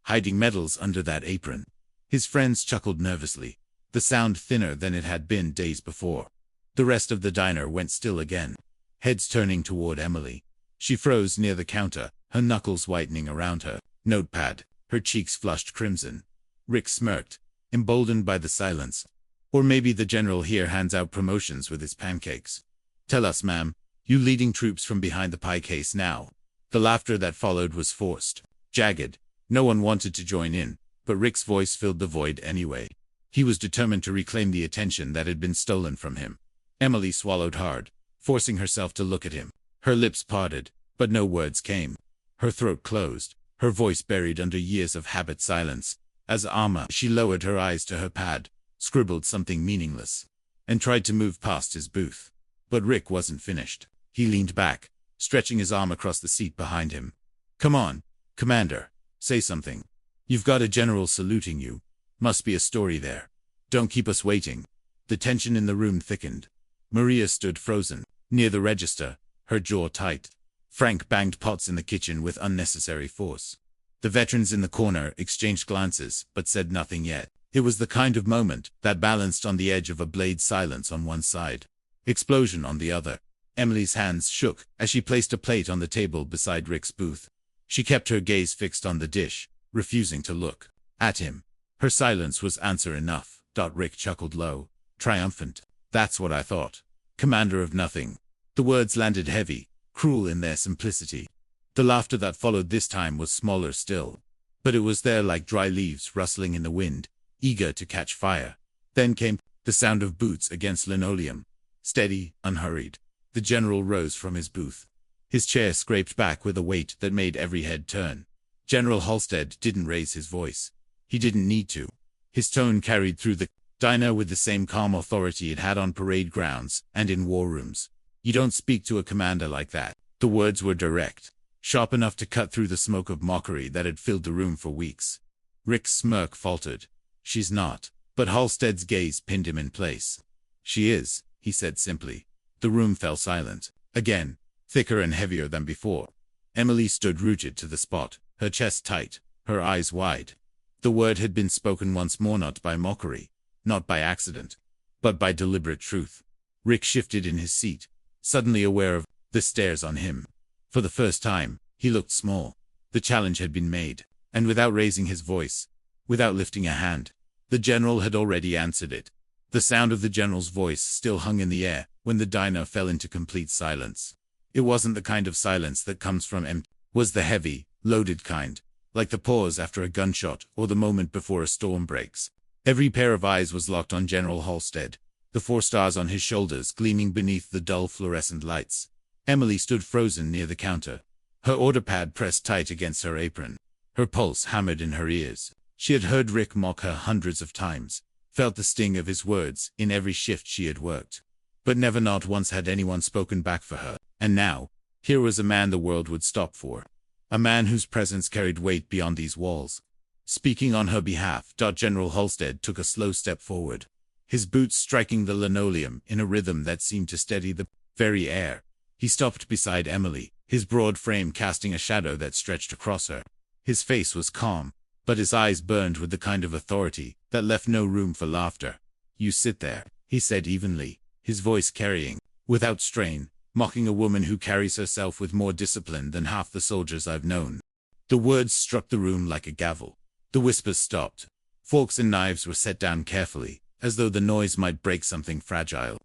Hiding medals under that apron." His friends chuckled nervously, the sound thinner than it had been days before. The rest of the diner went still again, heads turning toward Emily. She froze near the counter, her knuckles whitening around her notepad, her cheeks flushed crimson. Rick smirked, emboldened by the silence. Or maybe the general here hands out promotions with his pancakes. "Tell us, ma'am, you leading troops from behind the pie case now." The laughter that followed was forced, jagged. No one wanted to join in, but Rick's voice filled the void anyway. He was determined to reclaim the attention that had been stolen from him. Emily swallowed hard, forcing herself to look at him. Her lips parted, but no words came. Her throat closed, her voice buried under years of habit silence. As she lowered her eyes to her pad, scribbled something meaningless, and tried to move past his booth. But Rick wasn't finished. He leaned back, stretching his arm across the seat behind him. "Come on, Commander, say something. You've got a general saluting you. Must be a story there. Don't keep us waiting." The tension in the room thickened. Maria stood frozen, near the register, her jaw tight. Frank banged pots in the kitchen with unnecessary force. The veterans in the corner exchanged glances, but said nothing yet. It was the kind of moment that balanced on the edge of a blade, silence on one side, explosion on the other. Emily's hands shook as she placed a plate on the table beside Rick's booth. She kept her gaze fixed on the dish, refusing to look at him. Her silence was answer enough. Rick chuckled low, triumphant. "That's what I thought. Commander of nothing." The words landed heavy, cruel in their simplicity. The laughter that followed this time was smaller still, but it was there like dry leaves rustling in the wind, eager to catch fire. Then came the sound of boots against linoleum, steady, unhurried. The general rose from his booth. His chair scraped back with a weight that made every head turn. General Halstead didn't raise his voice. He didn't need to. His tone carried through the diner with the same calm authority it had on parade grounds and in war rooms. "You don't speak to a commander like that." The words were direct, sharp enough to cut through the smoke of mockery that had filled the room for weeks. Rick's smirk faltered. "She's not." But Halstead's gaze pinned him in place. "She is," he said simply. The room fell silent. Again, thicker and heavier than before. Emily stood rooted to the spot, her chest tight, her eyes wide. The word had been spoken once more, not by mockery, not by accident, but by deliberate truth. Rick shifted in his seat, suddenly aware of the stares on him. For the first time, he looked small. The challenge had been made, and without raising his voice, without lifting a hand, the general had already answered it. The sound of the general's voice still hung in the air when the diner fell into complete silence. It wasn't the kind of silence that comes from empty. It was the heavy, loaded kind, like the pause after a gunshot or the moment before a storm breaks. Every pair of eyes was locked on General Halstead, the 4 stars on his shoulders gleaming beneath the dull fluorescent lights. Emily stood frozen near the counter, her order pad pressed tight against her apron, her pulse hammered in her ears. She had heard Rick mock her hundreds of times, felt the sting of his words in every shift she had worked. But never not once had anyone spoken back for her. And now, here was a man the world would stop for. A man whose presence carried weight beyond these walls. Speaking on her behalf, General Halstead took a slow step forward, his boots striking the linoleum in a rhythm that seemed to steady the very air. He stopped beside Emily, his broad frame casting a shadow that stretched across her. His face was calm, but his eyes burned with the kind of authority that left no room for laughter. "You sit there," he said evenly, his voice carrying, without strain, mocking a woman who carries herself with more discipline than half the soldiers I've known. The words struck the room like a gavel. The whispers stopped. Forks and knives were set down carefully, as though the noise might break something fragile.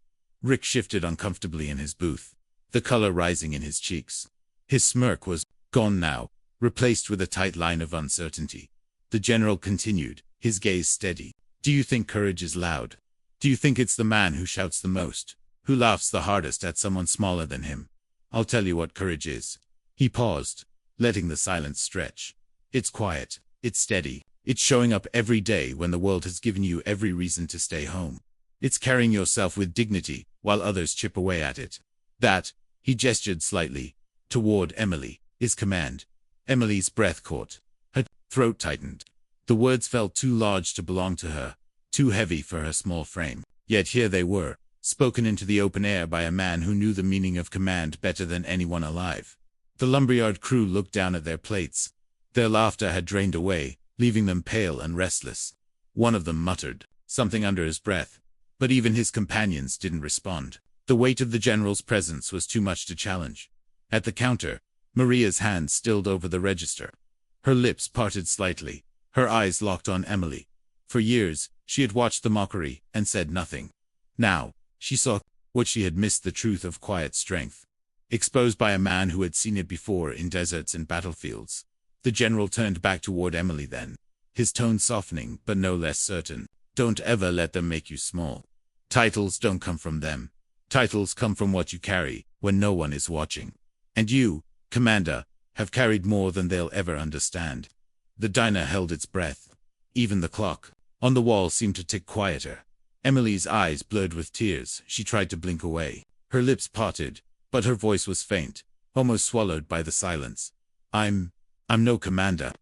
Rick shifted uncomfortably in his booth, the color rising in his cheeks. His smirk was gone now, replaced with a tight line of uncertainty. The general continued, his gaze steady. "Do you think courage is loud? Do you think it's the man who shouts the most, who laughs the hardest at someone smaller than him? I'll tell you what courage is." He paused, letting the silence stretch. "It's quiet, it's steady, it's showing up every day when the world has given you every reason to stay home. It's carrying yourself with dignity while others chip away at it. That," he gestured slightly, toward Emily, "is command." Emily's breath caught. Her throat tightened. The words felt too large to belong to her, too heavy for her small frame. Yet here they were, spoken into the open air by a man who knew the meaning of command better than anyone alive. The lumberyard crew looked down at their plates. Their laughter had drained away, leaving them pale and restless. One of them muttered something under his breath, but even his companions didn't respond. The weight of the general's presence was too much to challenge. At the counter, Maria's hand stilled over the register. Her lips parted slightly, her eyes locked on Emily. For years, she had watched the mockery and said nothing. Now, she saw what she had missed, the truth of quiet strength, exposed by a man who had seen it before in deserts and battlefields. The general turned back toward Emily then, his tone softening but no less certain. "Don't ever let them make you small. Titles don't come from them. Titles come from what you carry when no one is watching. And you, Commander, have carried more than they'll ever understand." The diner held its breath. Even the clock on the wall seemed to tick quieter. Emily's eyes blurred with tears. She tried to blink away. Her lips parted, but her voice was faint, almost swallowed by the silence. I'm no commander."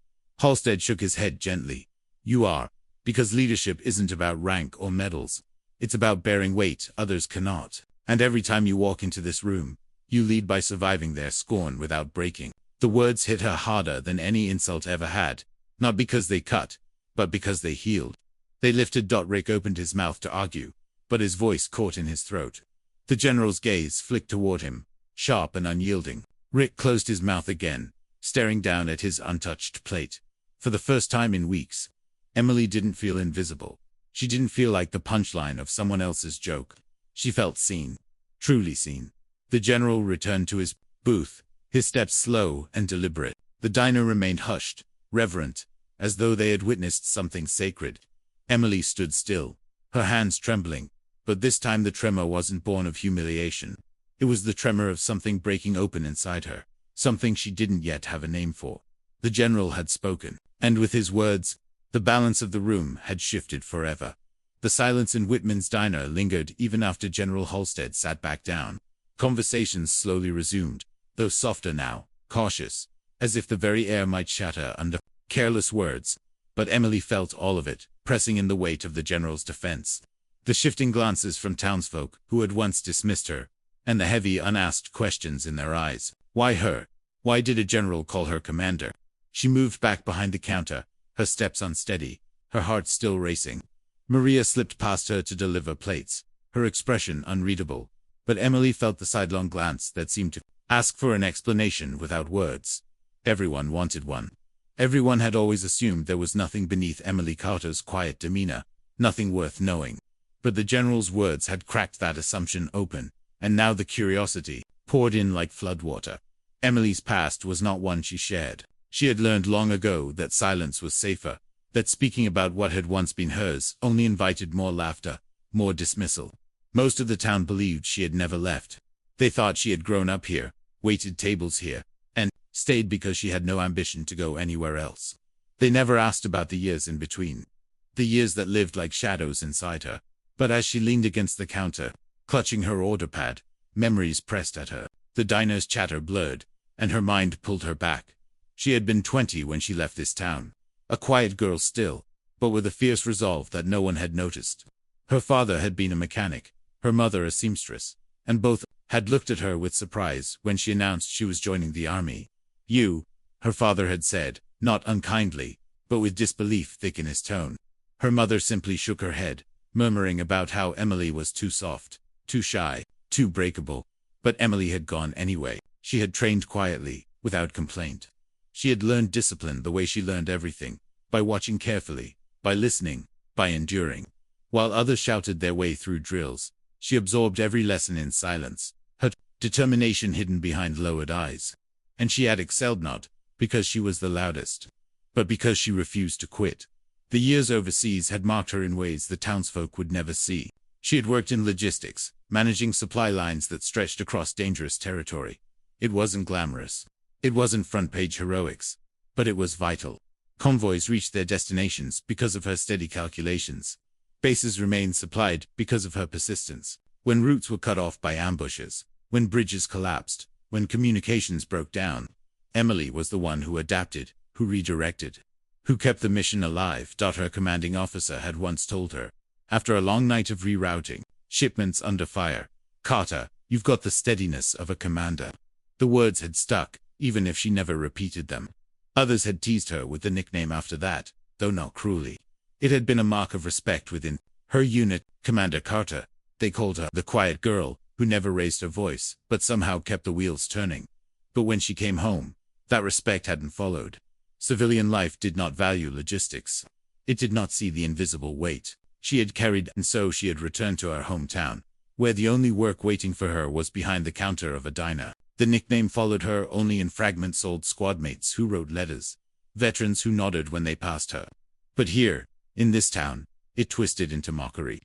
Halstead shook his head gently. "You are, because leadership isn't about rank or medals. It's about bearing weight others cannot. And every time you walk into this room, you lead by surviving their scorn without breaking." The words hit her harder than any insult ever had, not because they cut, but because they healed. They lifted. Rick opened his mouth to argue, but his voice caught in his throat. The general's gaze flicked toward him, sharp and unyielding. Rick closed his mouth again, staring down at his untouched plate. For the first time in weeks, Emily didn't feel invisible. She didn't feel like the punchline of someone else's joke. She felt seen, truly seen. The general returned to his booth, his steps slow and deliberate. The diner remained hushed, reverent, as though they had witnessed something sacred. Emily stood still, her hands trembling, but this time the tremor wasn't born of humiliation. It was the tremor of something breaking open inside her, something she didn't yet have a name for. The general had spoken, and with his words, the balance of the room had shifted forever. The silence in Whitman's diner lingered even after General Halstead sat back down. Conversations slowly resumed, though softer now, cautious, as if the very air might shatter under careless words. But Emily felt all of it, pressing in the weight of the general's defense. The shifting glances from townsfolk who had once dismissed her, and the heavy unasked questions in their eyes. Why her? Why did a general call her commander? She moved back behind the counter, her steps unsteady, her heart still racing. Maria slipped past her to deliver plates, her expression unreadable. But Emily felt the sidelong glance that seemed to ask for an explanation without words. Everyone wanted one. Everyone had always assumed there was nothing beneath Emily Carter's quiet demeanor, nothing worth knowing. But the general's words had cracked that assumption open, and now the curiosity poured in like floodwater. Emily's past was not one she shared. She had learned long ago that silence was safer, that speaking about what had once been hers only invited more laughter, more dismissal. Most of the town believed she had never left. They thought she had grown up here, waited tables here, and stayed because she had no ambition to go anywhere else. They never asked about the years in between, the years that lived like shadows inside her. But as she leaned against the counter, clutching her order pad, memories pressed at her. The diner's chatter blurred, and her mind pulled her back. She had been 20 when she left this town, a quiet girl still, but with a fierce resolve that no one had noticed. Her father had been a mechanic, her mother a seamstress, and both had looked at her with surprise when she announced she was joining the army. "You," her father had said, not unkindly, but with disbelief thick in his tone. Her mother simply shook her head, murmuring about how Emily was too soft, too shy, too breakable. But Emily had gone anyway. She had trained quietly, without complaint. She had learned discipline the way she learned everything, by watching carefully, by listening, by enduring. While others shouted their way through drills, she absorbed every lesson in silence, her determination hidden behind lowered eyes. And she had excelled not because she was the loudest, but because she refused to quit. The years overseas had marked her in ways the townsfolk would never see. She had worked in logistics, managing supply lines that stretched across dangerous territory. It wasn't glamorous. It wasn't front-page heroics. But it was vital. Convoys reached their destinations because of her steady calculations. Bases remained supplied because of her persistence. When routes were cut off by ambushes, when bridges collapsed, when communications broke down, Emily was the one who adapted, who redirected, who kept the mission alive. Her commanding officer had once told her, after a long night of rerouting, shipments under fire, "Carter, you've got the steadiness of a commander." The words had stuck, even if she never repeated them. Others had teased her with the nickname after that, though not cruelly. It had been a mark of respect within her unit, Commander Carter. They called her the quiet girl, who never raised her voice, but somehow kept the wheels turning. But when she came home, that respect hadn't followed. Civilian life did not value logistics. It did not see the invisible weight she had carried, and so she had returned to her hometown, where the only work waiting for her was behind the counter of a diner. The nickname followed her only in fragments: old squadmates who wrote letters, veterans who nodded when they passed her. But here, in this town, it twisted into mockery.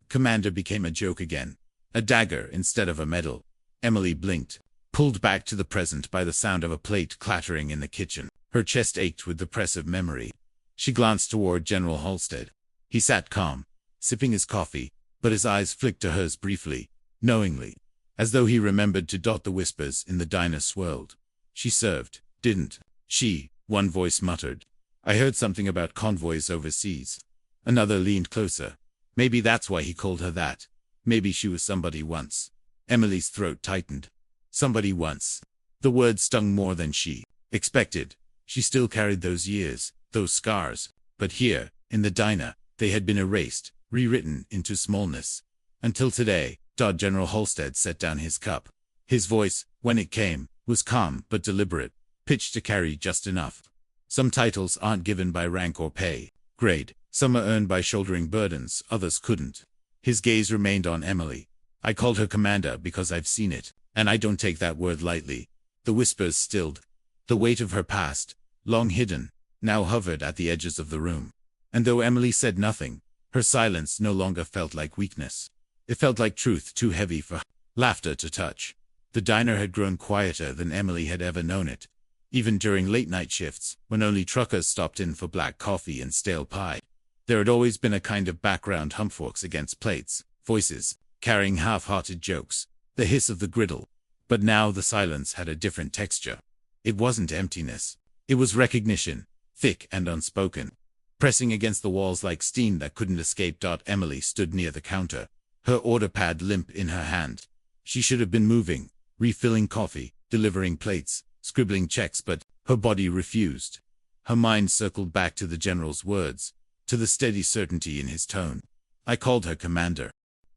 Commander became a joke again, a dagger instead of a medal. Emily blinked, pulled back to the present by the sound of a plate clattering in the kitchen. Her chest ached with the press of memory. She glanced toward General Halstead. He sat calm, sipping his coffee, but his eyes flicked to hers briefly, knowingly, as though he remembered to dot the whispers in the diner swirled. "She served, didn't she?" one voice muttered. "I heard something about convoys overseas." Another leaned closer. Maybe that's why he called her that. Maybe she was somebody once. Emily's throat tightened. Somebody once. The word stung more than she expected. She still carried those years, those scars. But here, in the diner, they had been erased, rewritten into smallness. Until today. General Halstead set down his cup. His voice, when it came, was calm but deliberate, pitched to carry just enough. Some titles aren't given by rank or pay grade. Some are earned by shouldering burdens, others couldn't. His gaze remained on Emily. "I called her commander because I've seen it, and I don't take that word lightly." The whispers stilled. The weight of her past, long hidden, now hovered at the edges of the room. And though Emily said nothing, her silence no longer felt like weakness. It felt like truth too heavy for laughter to touch. The diner had grown quieter than Emily had ever known it. Even during late-night shifts, when only truckers stopped in for black coffee and stale pie, there had always been a kind of background humforks against plates, voices, carrying half-hearted jokes, the hiss of the griddle. But now the silence had a different texture. It wasn't emptiness. It was recognition, thick and unspoken, pressing against the walls like steam that couldn't escape. Emily stood near the counter, her order pad limp in her hand. She should have been moving, refilling coffee, delivering plates, scribbling checks, but her body refused. Her mind circled back to the general's words, to the steady certainty in his tone. "I called her commander."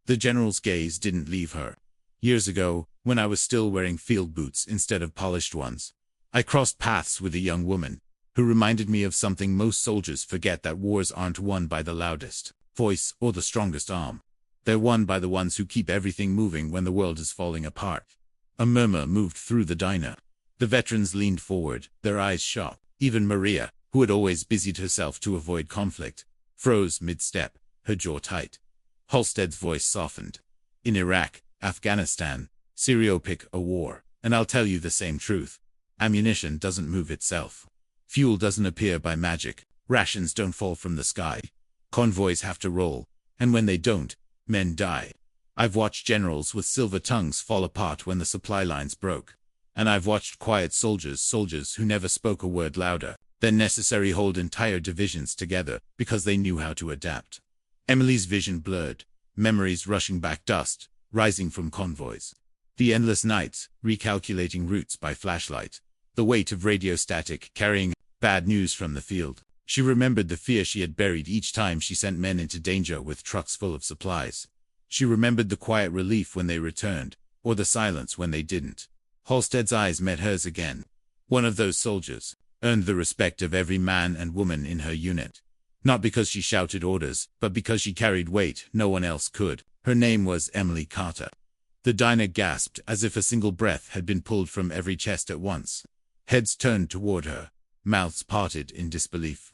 The general's gaze didn't leave her. "Years ago, when I was still wearing field boots instead of polished ones, I crossed paths with a young woman who reminded me of something most soldiers forget: that wars aren't won by the loudest voice or the strongest arm. They're won by the ones who keep everything moving when the world is falling apart." A murmur moved through the diner. The veterans leaned forward, their eyes sharp. Even Maria, who had always busied herself to avoid conflict, froze mid-step, her jaw tight. Halstead's voice softened. In Iraq, Afghanistan, Syria, pick a war, and I'll tell you the same truth. Ammunition doesn't move itself. Fuel doesn't appear by magic. Rations don't fall from the sky. Convoys have to roll, and when they don't, men die. I've watched generals with silver tongues fall apart when the supply lines broke. And I've watched quiet soldiers who never spoke a word louder than necessary hold entire divisions together because they knew how to adapt. Emily's vision blurred, memories rushing back, dust rising from convoys. The endless nights, recalculating routes by flashlight. The weight of radio static carrying bad news from the field. She remembered the fear she had buried each time she sent men into danger with trucks full of supplies. She remembered the quiet relief when they returned, or the silence when they didn't. Halstead's eyes met hers again. One of those soldiers, earned the respect of every man and woman in her unit. Not because she shouted orders, but because she carried weight no one else could. Her name was Emily Carter. The diner gasped as if a single breath had been pulled from every chest at once. Heads turned toward her, mouths parted in disbelief.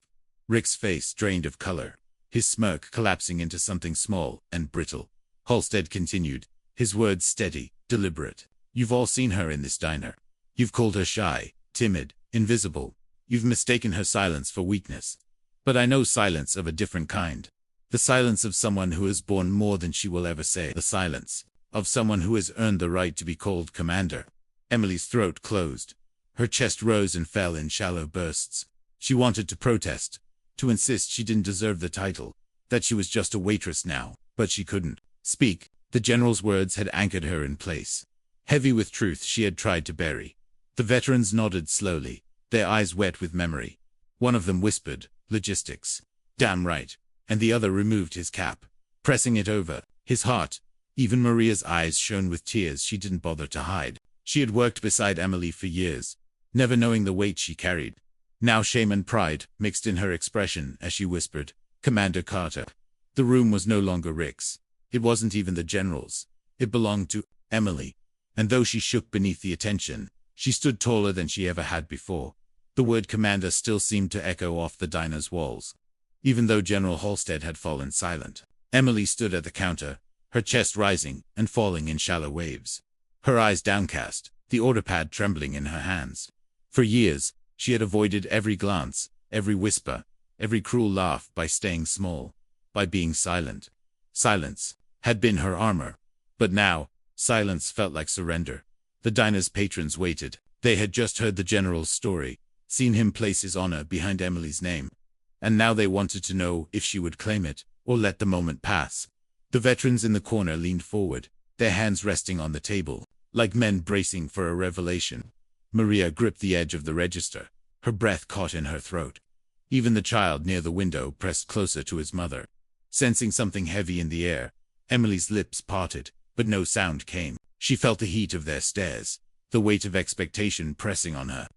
Rick's face drained of color, his smirk collapsing into something small and brittle. Halstead continued, his words steady, deliberate. You've all seen her in this diner. You've called her shy, timid, invisible. You've mistaken her silence for weakness. But I know silence of a different kind. The silence of someone who has borne more than she will ever say. The silence of someone who has earned the right to be called commander. Emily's throat closed. Her chest rose and fell in shallow bursts. She wanted to protest, to insist she didn't deserve the title, that she was just a waitress now, but she couldn't speak. The general's words had anchored her in place. Heavy with truth she had tried to bury. The veterans nodded slowly, their eyes wet with memory. One of them whispered, logistics. Damn right. And the other removed his cap, pressing it over his heart. Even Maria's eyes shone with tears she didn't bother to hide. She had worked beside Emily for years, never knowing the weight she carried. Now shame and pride mixed in her expression as she whispered, Commander Carter. The room was no longer Rick's. It wasn't even the general's. It belonged to Emily. And though she shook beneath the attention, she stood taller than she ever had before. The word commander still seemed to echo off the diner's walls. Even though General Halstead had fallen silent, Emily stood at the counter, her chest rising and falling in shallow waves. Her eyes downcast, the order pad trembling in her hands. For years, she had avoided every glance, every whisper, every cruel laugh by staying small, by being silent. Silence had been her armor. But now, silence felt like surrender. The diner's patrons waited. They had just heard the general's story, seen him place his honor behind Emily's name. And now they wanted to know if she would claim it, or let the moment pass. The veterans in the corner leaned forward, their hands resting on the table, like men bracing for a revelation. Maria gripped the edge of the register, her breath caught in her throat. Even the child near the window pressed closer to his mother. Sensing something heavy in the air, Emily's lips parted, but no sound came. She felt the heat of their stares, the weight of expectation pressing on her.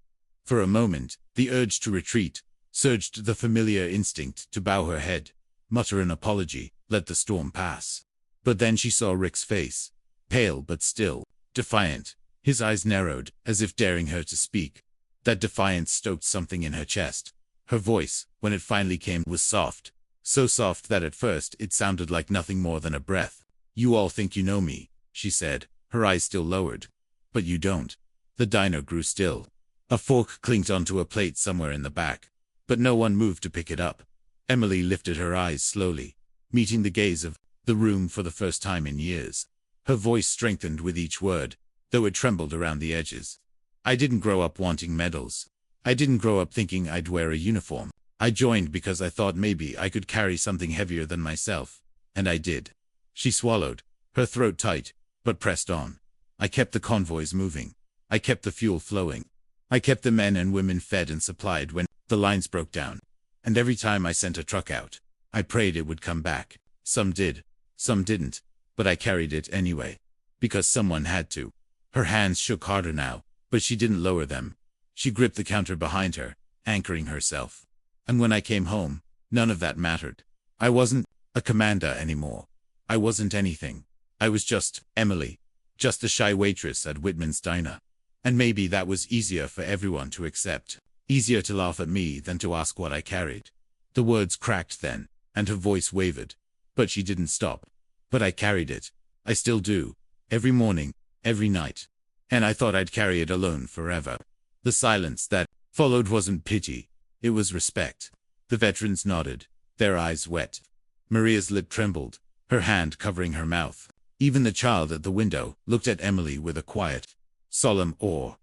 For a moment, the urge to retreat surged, the familiar instinct to bow her head, mutter an apology, let the storm pass. But then she saw Rick's face, pale but still, defiant. His eyes narrowed, as if daring her to speak. That defiance stoked something in her chest. Her voice, when it finally came, was soft. So soft that at first it sounded like nothing more than a breath. You all think you know me, she said, her eyes still lowered. But you don't. The diner grew still. A fork clinked onto a plate somewhere in the back. But no one moved to pick it up. Emily lifted her eyes slowly, meeting the gaze of the room for the first time in years. Her voice strengthened with each word, though it trembled around the edges. I didn't grow up wanting medals. I didn't grow up thinking I'd wear a uniform. I joined because I thought maybe I could carry something heavier than myself. And I did. She swallowed, her throat tight, but pressed on. I kept the convoys moving. I kept the fuel flowing. I kept the men and women fed and supplied when the lines broke down. And every time I sent a truck out, I prayed it would come back. Some did, some didn't, but I carried it anyway. Because someone had to. Her hands shook harder now, but she didn't lower them. She gripped the counter behind her, anchoring herself. And when I came home, none of that mattered. I wasn't a commander anymore. I wasn't anything. I was just Emily. Just a shy waitress at Whitman's diner. And maybe that was easier for everyone to accept. Easier to laugh at me than to ask what I carried. The words cracked then, and her voice wavered. But she didn't stop. But I carried it. I still do. Every morning, every night. And I thought I'd carry it alone forever. The silence that followed wasn't pity. It was respect. The veterans nodded, their eyes wet. Maria's lip trembled, her hand covering her mouth. Even the child at the window looked at Emily with a quiet, solemn awe.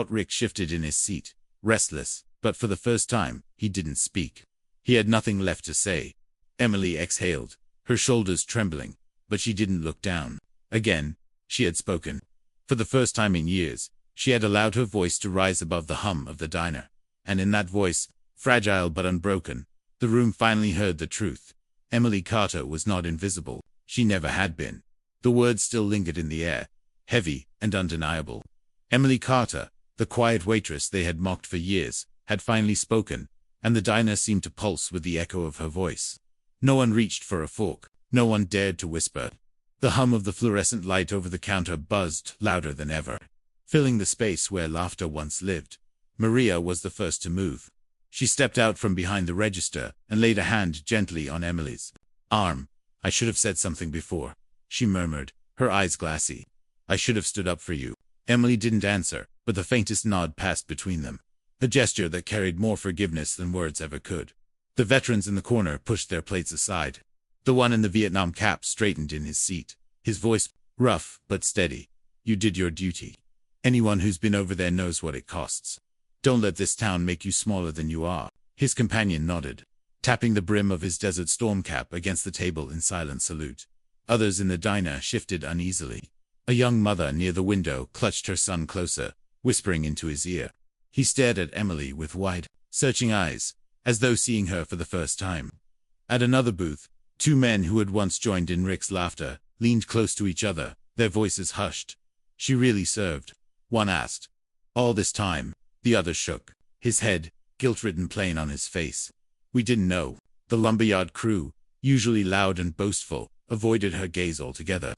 Rick shifted in his seat, restless, but for the first time, he didn't speak. He had nothing left to say. Emily exhaled, her shoulders trembling, but she didn't look down. Again, she had spoken. For the first time in years, she had allowed her voice to rise above the hum of the diner. And in that voice, fragile but unbroken, the room finally heard the truth. Emily Carter was not invisible. She never had been. The words still lingered in the air, heavy and undeniable. Emily Carter, the quiet waitress they had mocked for years, had finally spoken, and the diner seemed to pulse with the echo of her voice. No one reached for a fork. No one dared to whisper. The hum of the fluorescent light over the counter buzzed louder than ever, filling the space where laughter once lived. Maria was the first to move. She stepped out from behind the register and laid a hand gently on Emily's arm. "I should have said something before," she murmured, her eyes glassy. "I should have stood up for you." Emily didn't answer, but the faintest nod passed between them, a gesture that carried more forgiveness than words ever could. The veterans in the corner pushed their plates aside. The one in the Vietnam cap straightened in his seat, his voice rough but steady. "You did your duty. Anyone who's been over there knows what it costs. Don't let this town make you smaller than you are." His companion nodded, tapping the brim of his Desert Storm cap against the table in silent salute. Others in the diner shifted uneasily. A young mother near the window clutched her son closer, whispering into his ear. He stared at Emily with wide, searching eyes, as though seeing her for the first time. At another booth, two men who had once joined in Rick's laughter leaned close to each other, their voices hushed. "She really served?" one asked. "All this time?" The other shook, his head, guilt-ridden plain on his face. "We didn't know." The lumberyard crew, usually loud and boastful, avoided her gaze altogether.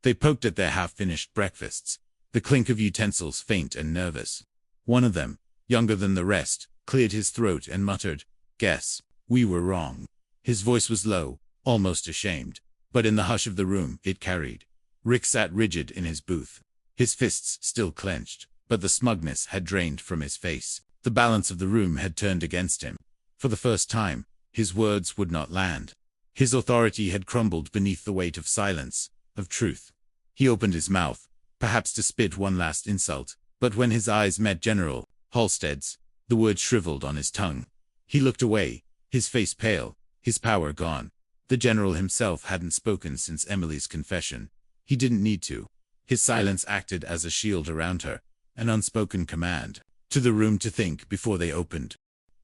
They poked at their half-finished breakfasts, the clink of utensils faint and nervous. One of them, younger than the rest, cleared his throat and muttered, "Guess we were wrong." His voice was low, almost ashamed, but in the hush of the room it carried. Rick sat rigid in his booth, his fists still clenched, but the smugness had drained from his face. The balance of the room had turned against him. For the first time, his words would not land. His authority had crumbled beneath the weight of silence, of truth. He opened his mouth, perhaps to spit one last insult, but when his eyes met General Halstead's, the word shriveled on his tongue. He looked away, his face pale, his power gone. The general himself hadn't spoken since Emily's confession. He didn't need to. His silence acted as a shield around her, an unspoken command to the room to think before they opened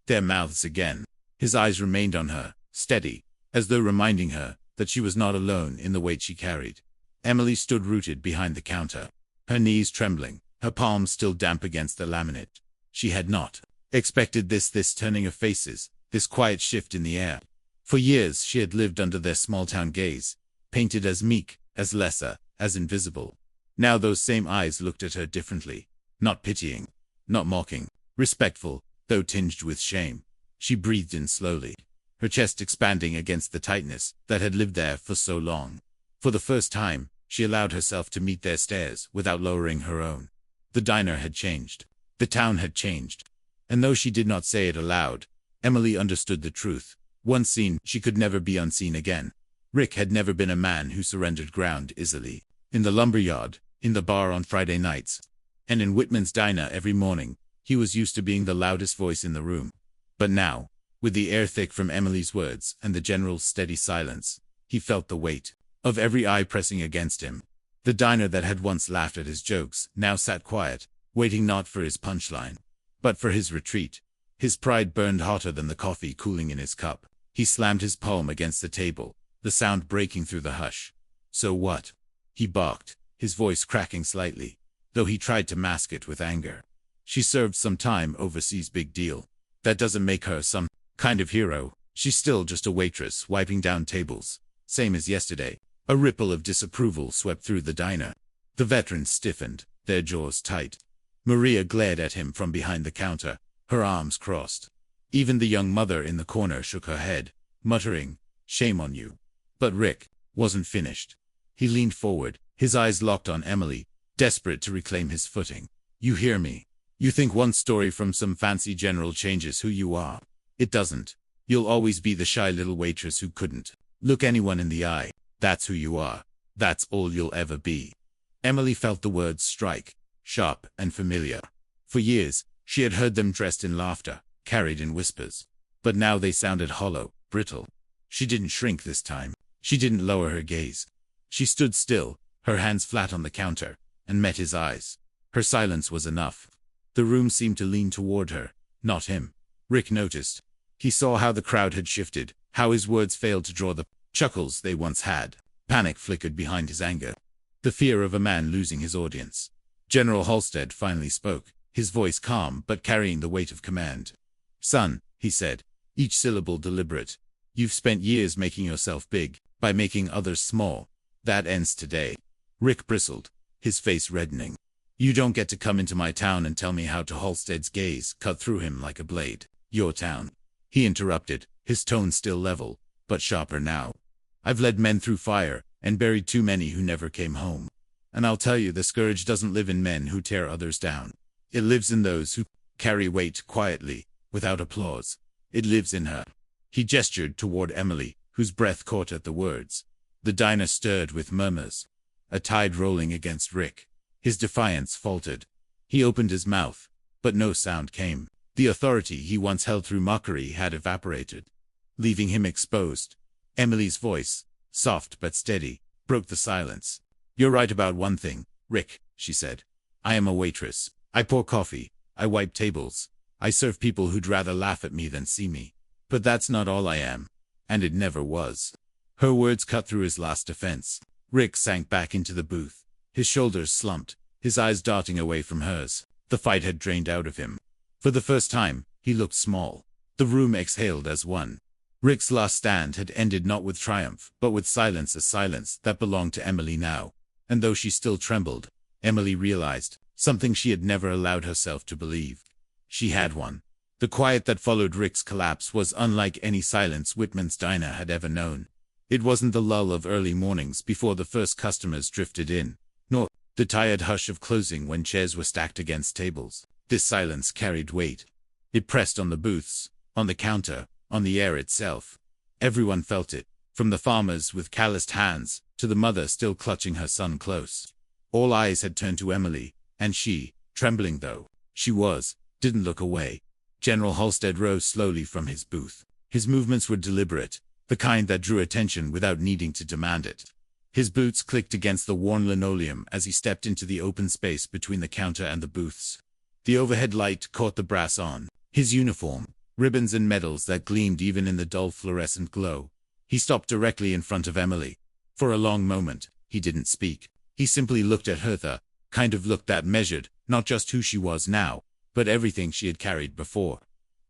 their mouths again. His eyes remained on her, steady, as though reminding her that she was not alone in the weight she carried. Emily stood rooted behind the counter, her knees trembling, her palms still damp against the laminate. She had not expected this turning of faces, this quiet shift in the air. For years she had lived under their small-town gaze, painted as meek, as lesser, as invisible. Now those same eyes looked at her differently, not pitying, not mocking, respectful, though tinged with shame. She breathed in slowly, her chest expanding against the tightness that had lived there for so long. For the first time, she allowed herself to meet their stares without lowering her own. The diner had changed. The town had changed. And though she did not say it aloud, Emily understood the truth. Once seen, she could never be unseen again. Rick had never been a man who surrendered ground easily. In the lumberyard, in the bar on Friday nights, and in Whitman's diner every morning, he was used to being the loudest voice in the room. But now, with the air thick from Emily's words and the general's steady silence, he felt the weight of every eye pressing against him. The diner that had once laughed at his jokes now sat quiet, waiting not for his punchline, but for his retreat. His pride burned hotter than the coffee cooling in his cup. He slammed his palm against the table, the sound breaking through the hush. "So what?" he barked, his voice cracking slightly, though he tried to mask it with anger. "She served some time overseas, big deal. That doesn't make her some kind of hero. She's still just a waitress wiping down tables, same as yesterday." A ripple of disapproval swept through the diner. The veterans stiffened, their jaws tight. Maria glared at him from behind the counter, her arms crossed. Even the young mother in the corner shook her head, muttering, "Shame on you." But Rick wasn't finished. He leaned forward, his eyes locked on Emily, desperate to reclaim his footing. "You hear me? You think one story from some fancy general changes who you are? It doesn't. You'll always be the shy little waitress who couldn't look anyone in the eye. That's who you are. That's all you'll ever be." Emily felt the words strike, sharp and familiar. For years, she had heard them dressed in laughter, carried in whispers. But now they sounded hollow, brittle. She didn't shrink this time. She didn't lower her gaze. She stood still, her hands flat on the counter, and met his eyes. Her silence was enough. The room seemed to lean toward her, not him. Rick noticed. He saw how the crowd had shifted, how his words failed to draw the chuckles they once had. Panic flickered behind his anger. The fear of a man losing his audience. General Halstead finally spoke, his voice calm but carrying the weight of command. "Son," he said, each syllable deliberate, "you've spent years making yourself big, by making others small. That ends today." Rick bristled, his face reddening. "You don't get to come into my town and tell me how to." Halstead's gaze cut through him like a blade. "Your town," he interrupted, his tone still level, but sharper now. "I've led men through fire, and buried too many who never came home. And I'll tell you, the scourge doesn't live in men who tear others down. It lives in those who carry weight quietly, without applause. It lives in her." He gestured toward Emily, whose breath caught at the words. The diner stirred with murmurs, a tide rolling against Rick. His defiance faltered. He opened his mouth, but no sound came. The authority he once held through mockery had evaporated, leaving him exposed. Emily's voice, soft but steady, broke the silence. "You're right about one thing, Rick," she said. "I am a waitress. I pour coffee. I wipe tables. I serve people who'd rather laugh at me than see me. But that's not all I am. And it never was." Her words cut through his last defense. Rick sank back into the booth. His shoulders slumped, his eyes darting away from hers. The fight had drained out of him. For the first time, he looked small. The room exhaled as one. Rick's last stand had ended not with triumph, but with silence, a silence that belonged to Emily now. And though she still trembled, Emily realized something she had never allowed herself to believe. She had one. The quiet that followed Rick's collapse was unlike any silence Whitman's diner had ever known. It wasn't the lull of early mornings before the first customers drifted in, nor the tired hush of closing when chairs were stacked against tables. This silence carried weight. It pressed on the booths, on the counter, on the air itself. Everyone felt it, from the farmers with calloused hands, to the mother still clutching her son close. All eyes had turned to Emily, and she, trembling though she was, didn't look away. General Halstead rose slowly from his booth. His movements were deliberate, the kind that drew attention without needing to demand it. His boots clicked against the worn linoleum as he stepped into the open space between the counter and the booths. The overhead light caught the brass on his uniform, ribbons and medals that gleamed even in the dull fluorescent glow. He stopped directly in front of Emily. For a long moment, he didn't speak. He simply looked at her, the kind of look that measured not just who she was now, but everything she had carried before.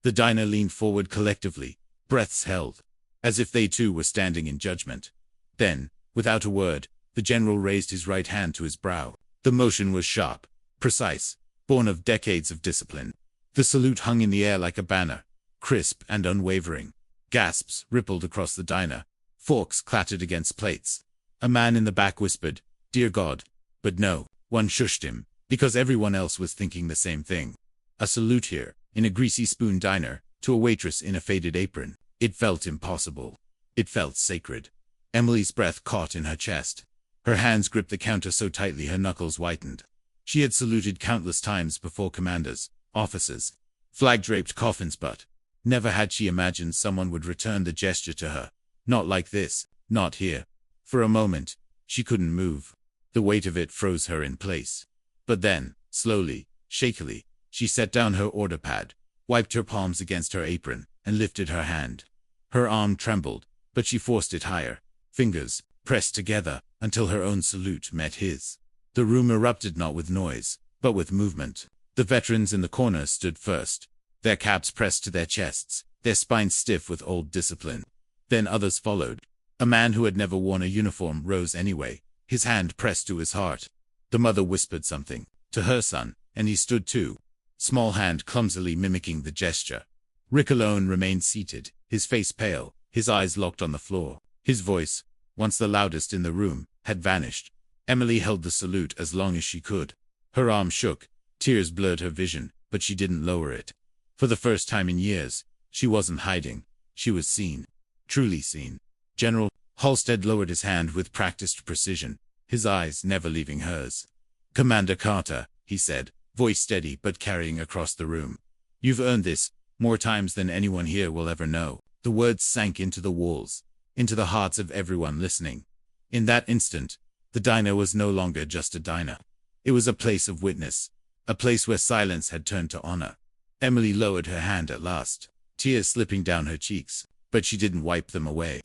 The diner leaned forward collectively, breaths held, as if they too were standing in judgment. Then, without a word, the general raised his right hand to his brow. The motion was sharp, precise, born of decades of discipline. The salute hung in the air like a banner, crisp and unwavering. Gasps rippled across the diner. Forks clattered against plates. A man in the back whispered, "Dear God." But no, one shushed him, because everyone else was thinking the same thing. A salute here, in a greasy spoon diner, to a waitress in a faded apron. It felt impossible. It felt sacred. Emily's breath caught in her chest. Her hands gripped the counter so tightly her knuckles whitened. She had saluted countless times before commanders, officers, flag-draped coffins, but never had she imagined someone would return the gesture to her. Not like this, not here. For a moment, she couldn't move. The weight of it froze her in place. But then, slowly, shakily, she set down her order pad, wiped her palms against her apron, and lifted her hand. Her arm trembled, but she forced it higher, fingers pressed together until her own salute met his. The room erupted not with noise, but with movement. The veterans in the corner stood first, their caps pressed to their chests, their spines stiff with old discipline. Then others followed. A man who had never worn a uniform rose anyway, his hand pressed to his heart. The mother whispered something to her son, and he stood too. small hand clumsily mimicking the gesture. Rick alone remained seated, his face pale, his eyes locked on the floor. His voice, once the loudest in the room, had vanished. Emily held the salute as long as she could. Her arm shook, tears blurred her vision, but she didn't lower it. For the first time in years, she wasn't hiding. She was seen. Truly seen. General Halstead lowered his hand with practiced precision, his eyes never leaving hers. "Commander Carter," he said, voice steady but carrying across the room. "You've earned this, more times than anyone here will ever know." The words sank into the walls, into the hearts of everyone listening. In that instant, the diner was no longer just a diner. It was a place of witness, a place where silence had turned to honor. Emily lowered her hand at last, tears slipping down her cheeks, but she didn't wipe them away.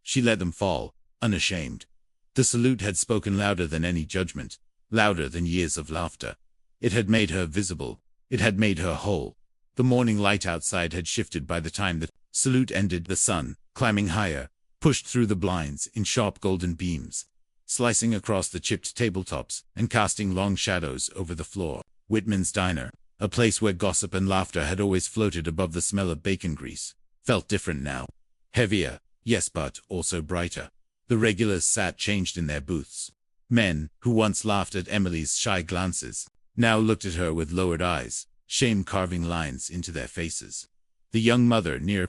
She let them fall, unashamed. The salute had spoken louder than any judgment, louder than years of laughter. It had made her visible. It had made her whole. The morning light outside had shifted by the time the salute ended. The sun, climbing higher, pushed through the blinds in sharp golden beams, slicing across the chipped tabletops and casting long shadows over the floor. Whitman's Diner, a place where gossip and laughter had always floated above the smell of bacon grease, felt different now. Heavier, yes, but also brighter. The regulars sat changed in their booths. Men, who once laughed at Emily's shy glances, now looked at her with lowered eyes, shame carving lines into their faces. The young mother near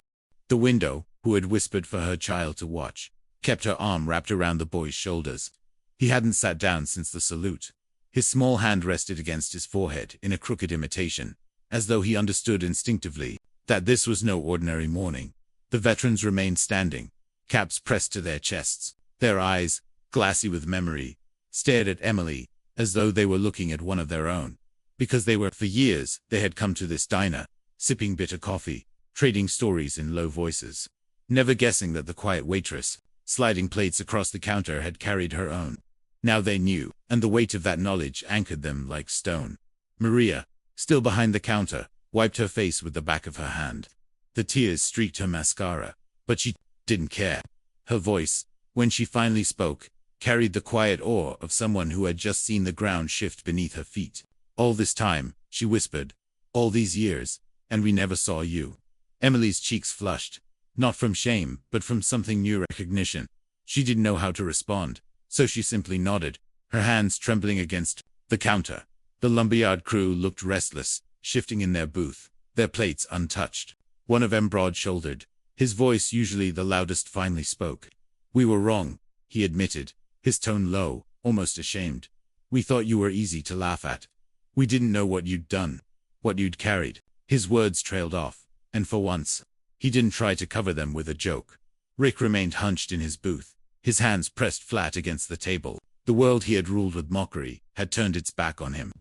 the window, who had whispered for her child to watch, kept her arm wrapped around the boy's shoulders. He hadn't sat down since the salute. His small hand rested against his forehead in a crooked imitation, as though he understood instinctively that this was no ordinary morning. The veterans remained standing, caps pressed to their chests. Their eyes, glassy with memory, stared at Emily, as though they were looking at one of their own. Because for years, they had come to this diner, sipping bitter coffee, trading stories in low voices, never guessing that the quiet waitress, sliding plates across the counter, had carried her own. Now they knew, and the weight of that knowledge anchored them like stone. Maria, still behind the counter, wiped her face with the back of her hand. The tears streaked her mascara, but she didn't care. Her voice, when she finally spoke, carried the quiet awe of someone who had just seen the ground shift beneath her feet. "All this time," she whispered, "all these years, and we never saw you." Emily's cheeks flushed, not from shame, but from something new, recognition. She didn't know how to respond, so she simply nodded, her hands trembling against the counter. The lumberyard crew looked restless, shifting in their booth, their plates untouched. One of them, broad-shouldered, his voice usually the loudest, finally spoke. "We were wrong," he admitted, his tone low, almost ashamed. "We thought you were easy to laugh at. We didn't know what you'd done, what you'd carried." His words trailed off, and for once, he didn't try to cover them with a joke. Rick remained hunched in his booth, his hands pressed flat against the table. The world he had ruled with mockery had turned its back on him.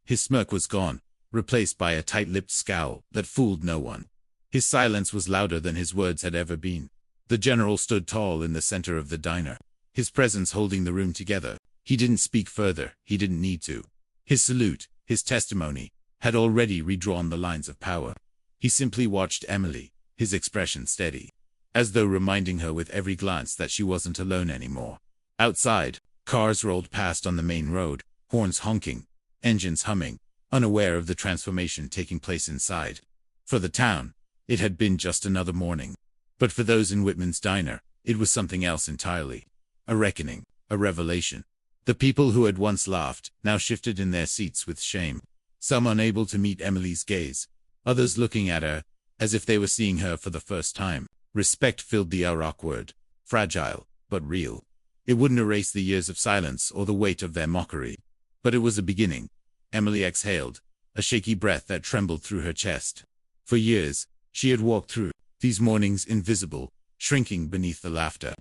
His smirk was gone, replaced by a tight-lipped scowl that fooled no one. His silence was louder than his words had ever been. The general stood tall in the center of the diner, his presence holding the room together. He didn't speak further, he didn't need to. His salute, his testimony, had already redrawn the lines of power. He simply watched Emily, his expression steady, as though reminding her with every glance that she wasn't alone anymore. Outside, cars rolled past on the main road, horns honking, engines humming, unaware of the transformation taking place inside. For the town, it had been just another morning. But for those in Whitman's Diner, it was something else entirely. A reckoning, a revelation. The people who had once laughed now shifted in their seats with shame, some unable to meet Emily's gaze, others looking at her as if they were seeing her for the first time. Respect filled the air, awkward, fragile, but real. It wouldn't erase the years of silence or the weight of their mockery, but it was a beginning. Emily exhaled, a shaky breath that trembled through her chest. For years, she had walked through these mornings invisible, shrinking beneath the laughter.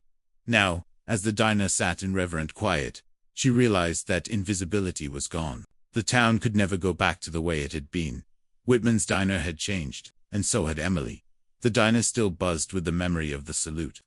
Now, as the diner sat in reverent quiet, she realized that invisibility was gone. The town could never go back to the way it had been. Whitman's Diner had changed, and so had Emily. The diner still buzzed with the memory of the salute.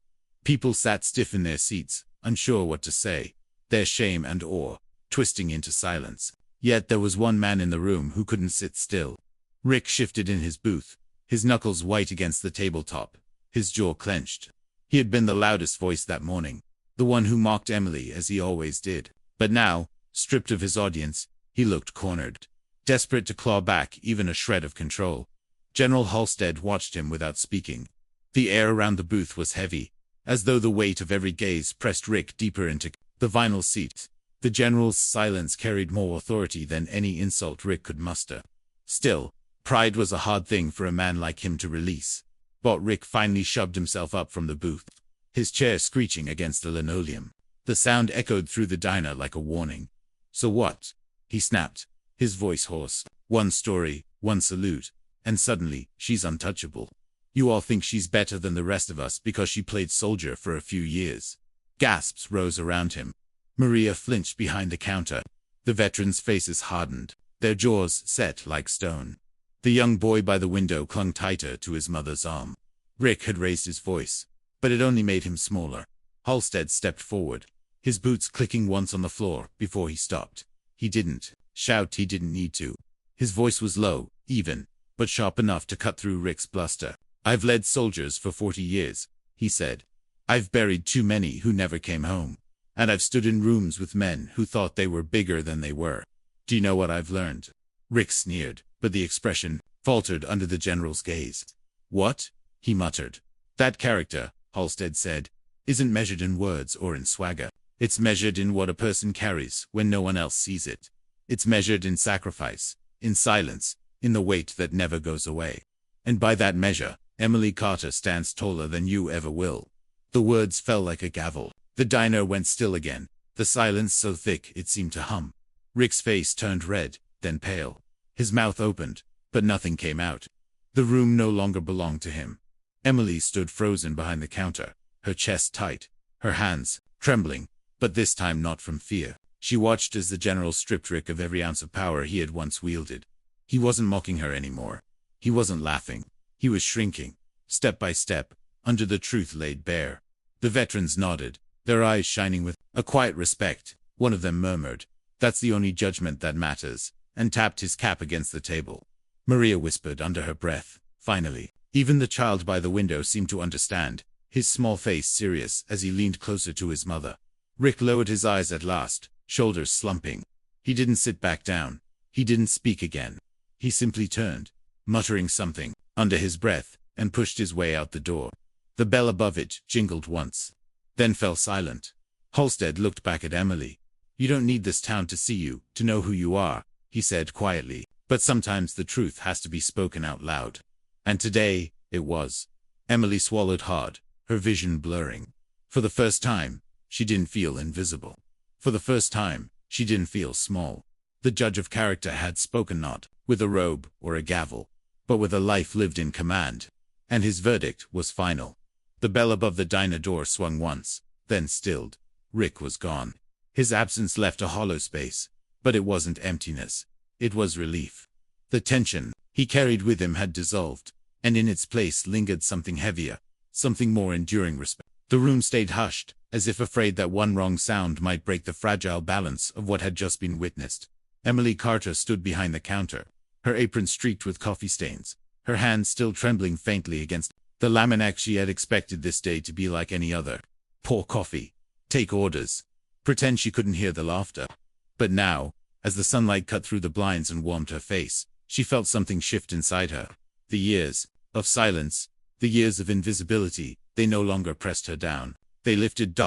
People sat stiff in their seats, unsure what to say, their shame and awe twisting into silence. Yet there was one man in the room who couldn't sit still. Rick shifted in his booth, his knuckles white against the tabletop, his jaw clenched. He had been the loudest voice that morning, the one who mocked Emily as he always did. But now, stripped of his audience, he looked cornered. desperate to claw back even a shred of control. General Halstead watched him without speaking. The air around the booth was heavy, as though the weight of every gaze pressed Rick deeper into the vinyl seat. The general's silence carried more authority than any insult Rick could muster. Still, pride was a hard thing for a man like him to release. But Rick finally shoved himself up from the booth, his chair screeching against the linoleum. The sound echoed through the diner like a warning. "So what?" he snapped, his voice hoarse. "One story, one salute, and suddenly, she's untouchable. You all think she's better than the rest of us because she played soldier for a few years." Gasps rose around him. Maria flinched behind the counter. The veterans' faces hardened, their jaws set like stone. The young boy by the window clung tighter to his mother's arm. Rick had raised his voice, but it only made him smaller. Halstead stepped forward, his boots clicking once on the floor before he stopped. He didn't shout, he didn't need to. His voice was low, even, but sharp enough to cut through Rick's bluster. "I've led soldiers for 40 years, he said. "I've buried too many who never came home. And I've stood in rooms with men who thought they were bigger than they were. Do you know what I've learned?" Rick sneered, but the expression faltered under the general's gaze. "What?" he muttered. "That character," Halstead said, "isn't measured in words or in swagger. It's measured in what a person carries when no one else sees it. It's measured in sacrifice, in silence, in the weight that never goes away. And by that measure, Emily Carter stands taller than you ever will." The words fell like a gavel. The diner went still again, the silence so thick it seemed to hum. Rick's face turned red, then pale. His mouth opened, but nothing came out. The room no longer belonged to him. Emily stood frozen behind the counter, her chest tight, her hands trembling, but this time not from fear. She watched as the general stripped Rick of every ounce of power he had once wielded. He wasn't mocking her anymore. He wasn't laughing. He was shrinking, step by step, under the truth laid bare. The veterans nodded, their eyes shining with a quiet respect. One of them murmured, "That's the only judgment that matters," and tapped his cap against the table. Maria whispered under her breath, "Finally." Even the child by the window seemed to understand, his small face serious as he leaned closer to his mother. Rick lowered his eyes at last, shoulders slumping. He didn't sit back down. He didn't speak again. He simply turned, muttering something under his breath, and pushed his way out the door. The bell above it jingled once, then fell silent. Halstead looked back at Emily. "You don't need this town to see you, to know who you are," he said quietly, "but sometimes the truth has to be spoken out loud." And today, it was. Emily swallowed hard, her vision blurring. For the first time, she didn't feel invisible. For the first time, she didn't feel small. The judge of character had spoken not with a robe or a gavel, but with a life lived in command. And his verdict was final. The bell above the diner door swung once, then stilled. Rick was gone. His absence left a hollow space, but it wasn't emptiness. It was relief. The tension he carried with him had dissolved, and in its place lingered something heavier, something more enduring respect. The room stayed hushed, as if afraid that one wrong sound might break the fragile balance of what had just been witnessed. Emily Carter stood behind the counter, her apron streaked with coffee stains, her hands still trembling faintly against the laminac. She had expected this day to be like any other. Pour coffee, take orders, pretend she couldn't hear the laughter. But now, as the sunlight cut through the blinds and warmed her face, she felt something shift inside her. The years of silence, the years of invisibility, they no longer pressed her down. They lifted.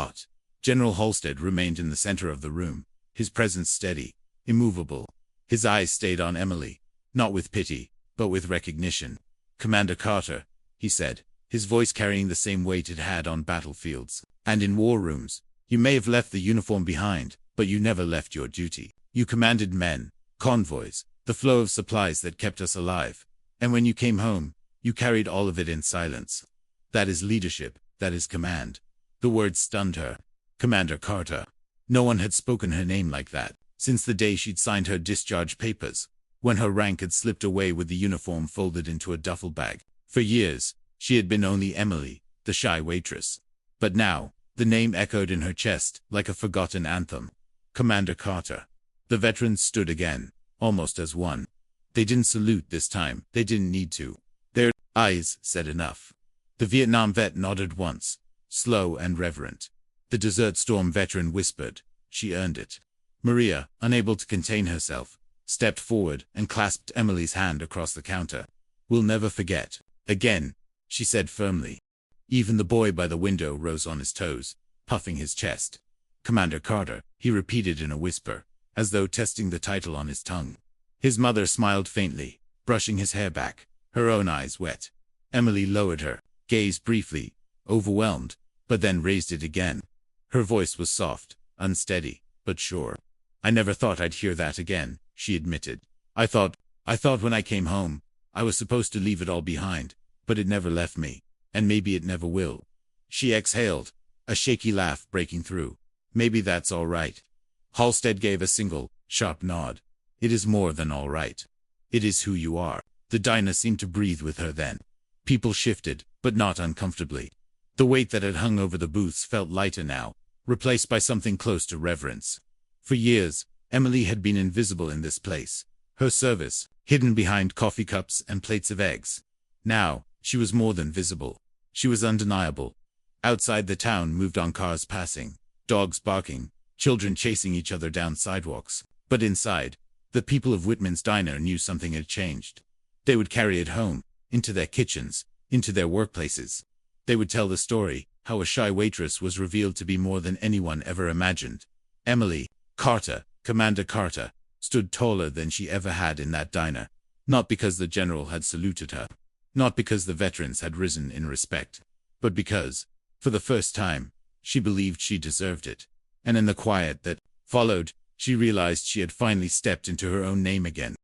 General Halstead remained in the center of the room, his presence steady, immovable. His eyes stayed on Emily, not with pity, but with recognition. "Commander Carter," he said, his voice carrying the same weight it had on battlefields and in war rooms. "You may have left the uniform behind, but you never left your duty. You commanded men, convoys, the flow of supplies that kept us alive. And when you came home, you carried all of it in silence. That is leadership, that is command." The words stunned her. Commander Carter. No one had spoken her name like that since the day she'd signed her discharge papers, when her rank had slipped away with the uniform folded into a duffel bag. For years, she had been only Emily, the shy waitress. But now, the name echoed in her chest like a forgotten anthem. Commander Carter. The veterans stood again, almost as one. They didn't salute this time. They didn't need to. Their eyes said enough. The Vietnam vet nodded once, slow and reverent. The Desert Storm veteran whispered, "She earned it." Maria, unable to contain herself, stepped forward and clasped Emily's hand across the counter. "We'll never forget. Again," she said firmly. Even the boy by the window rose on his toes, puffing his chest. "Commander Carter," he repeated in a whisper, as though testing the title on his tongue. His mother smiled faintly, brushing his hair back, her own eyes wet. Emily lowered her gaze briefly, overwhelmed, but then raised it again. Her voice was soft, unsteady, but sure. "I never thought I'd hear that again," she admitted. I thought when I came home, I was supposed to leave it all behind, but it never left me, and maybe it never will." She exhaled, a shaky laugh breaking through. "Maybe that's all right." Halstead gave a single, sharp nod. "It is more than all right. It is who you are." The diner seemed to breathe with her then. People shifted, but not uncomfortably. The weight that had hung over the booths felt lighter now, replaced by something close to reverence. For years, Emily had been invisible in this place, her service, hidden behind coffee cups and plates of eggs. Now, she was more than visible. She was undeniable. Outside the town moved on cars passing, dogs barking, children chasing each other down sidewalks. But inside, the people of Whitman's diner knew something had changed. They would carry it home, into their kitchens, into their workplaces. They would tell the story, how a shy waitress was revealed to be more than anyone ever imagined. Emily Carter, Commander Carter, stood taller than she ever had in that diner. Not because the general had saluted her, not because the veterans had risen in respect, but because, for the first time, she believed she deserved it. And in the quiet that followed, she realized she had finally stepped into her own name again.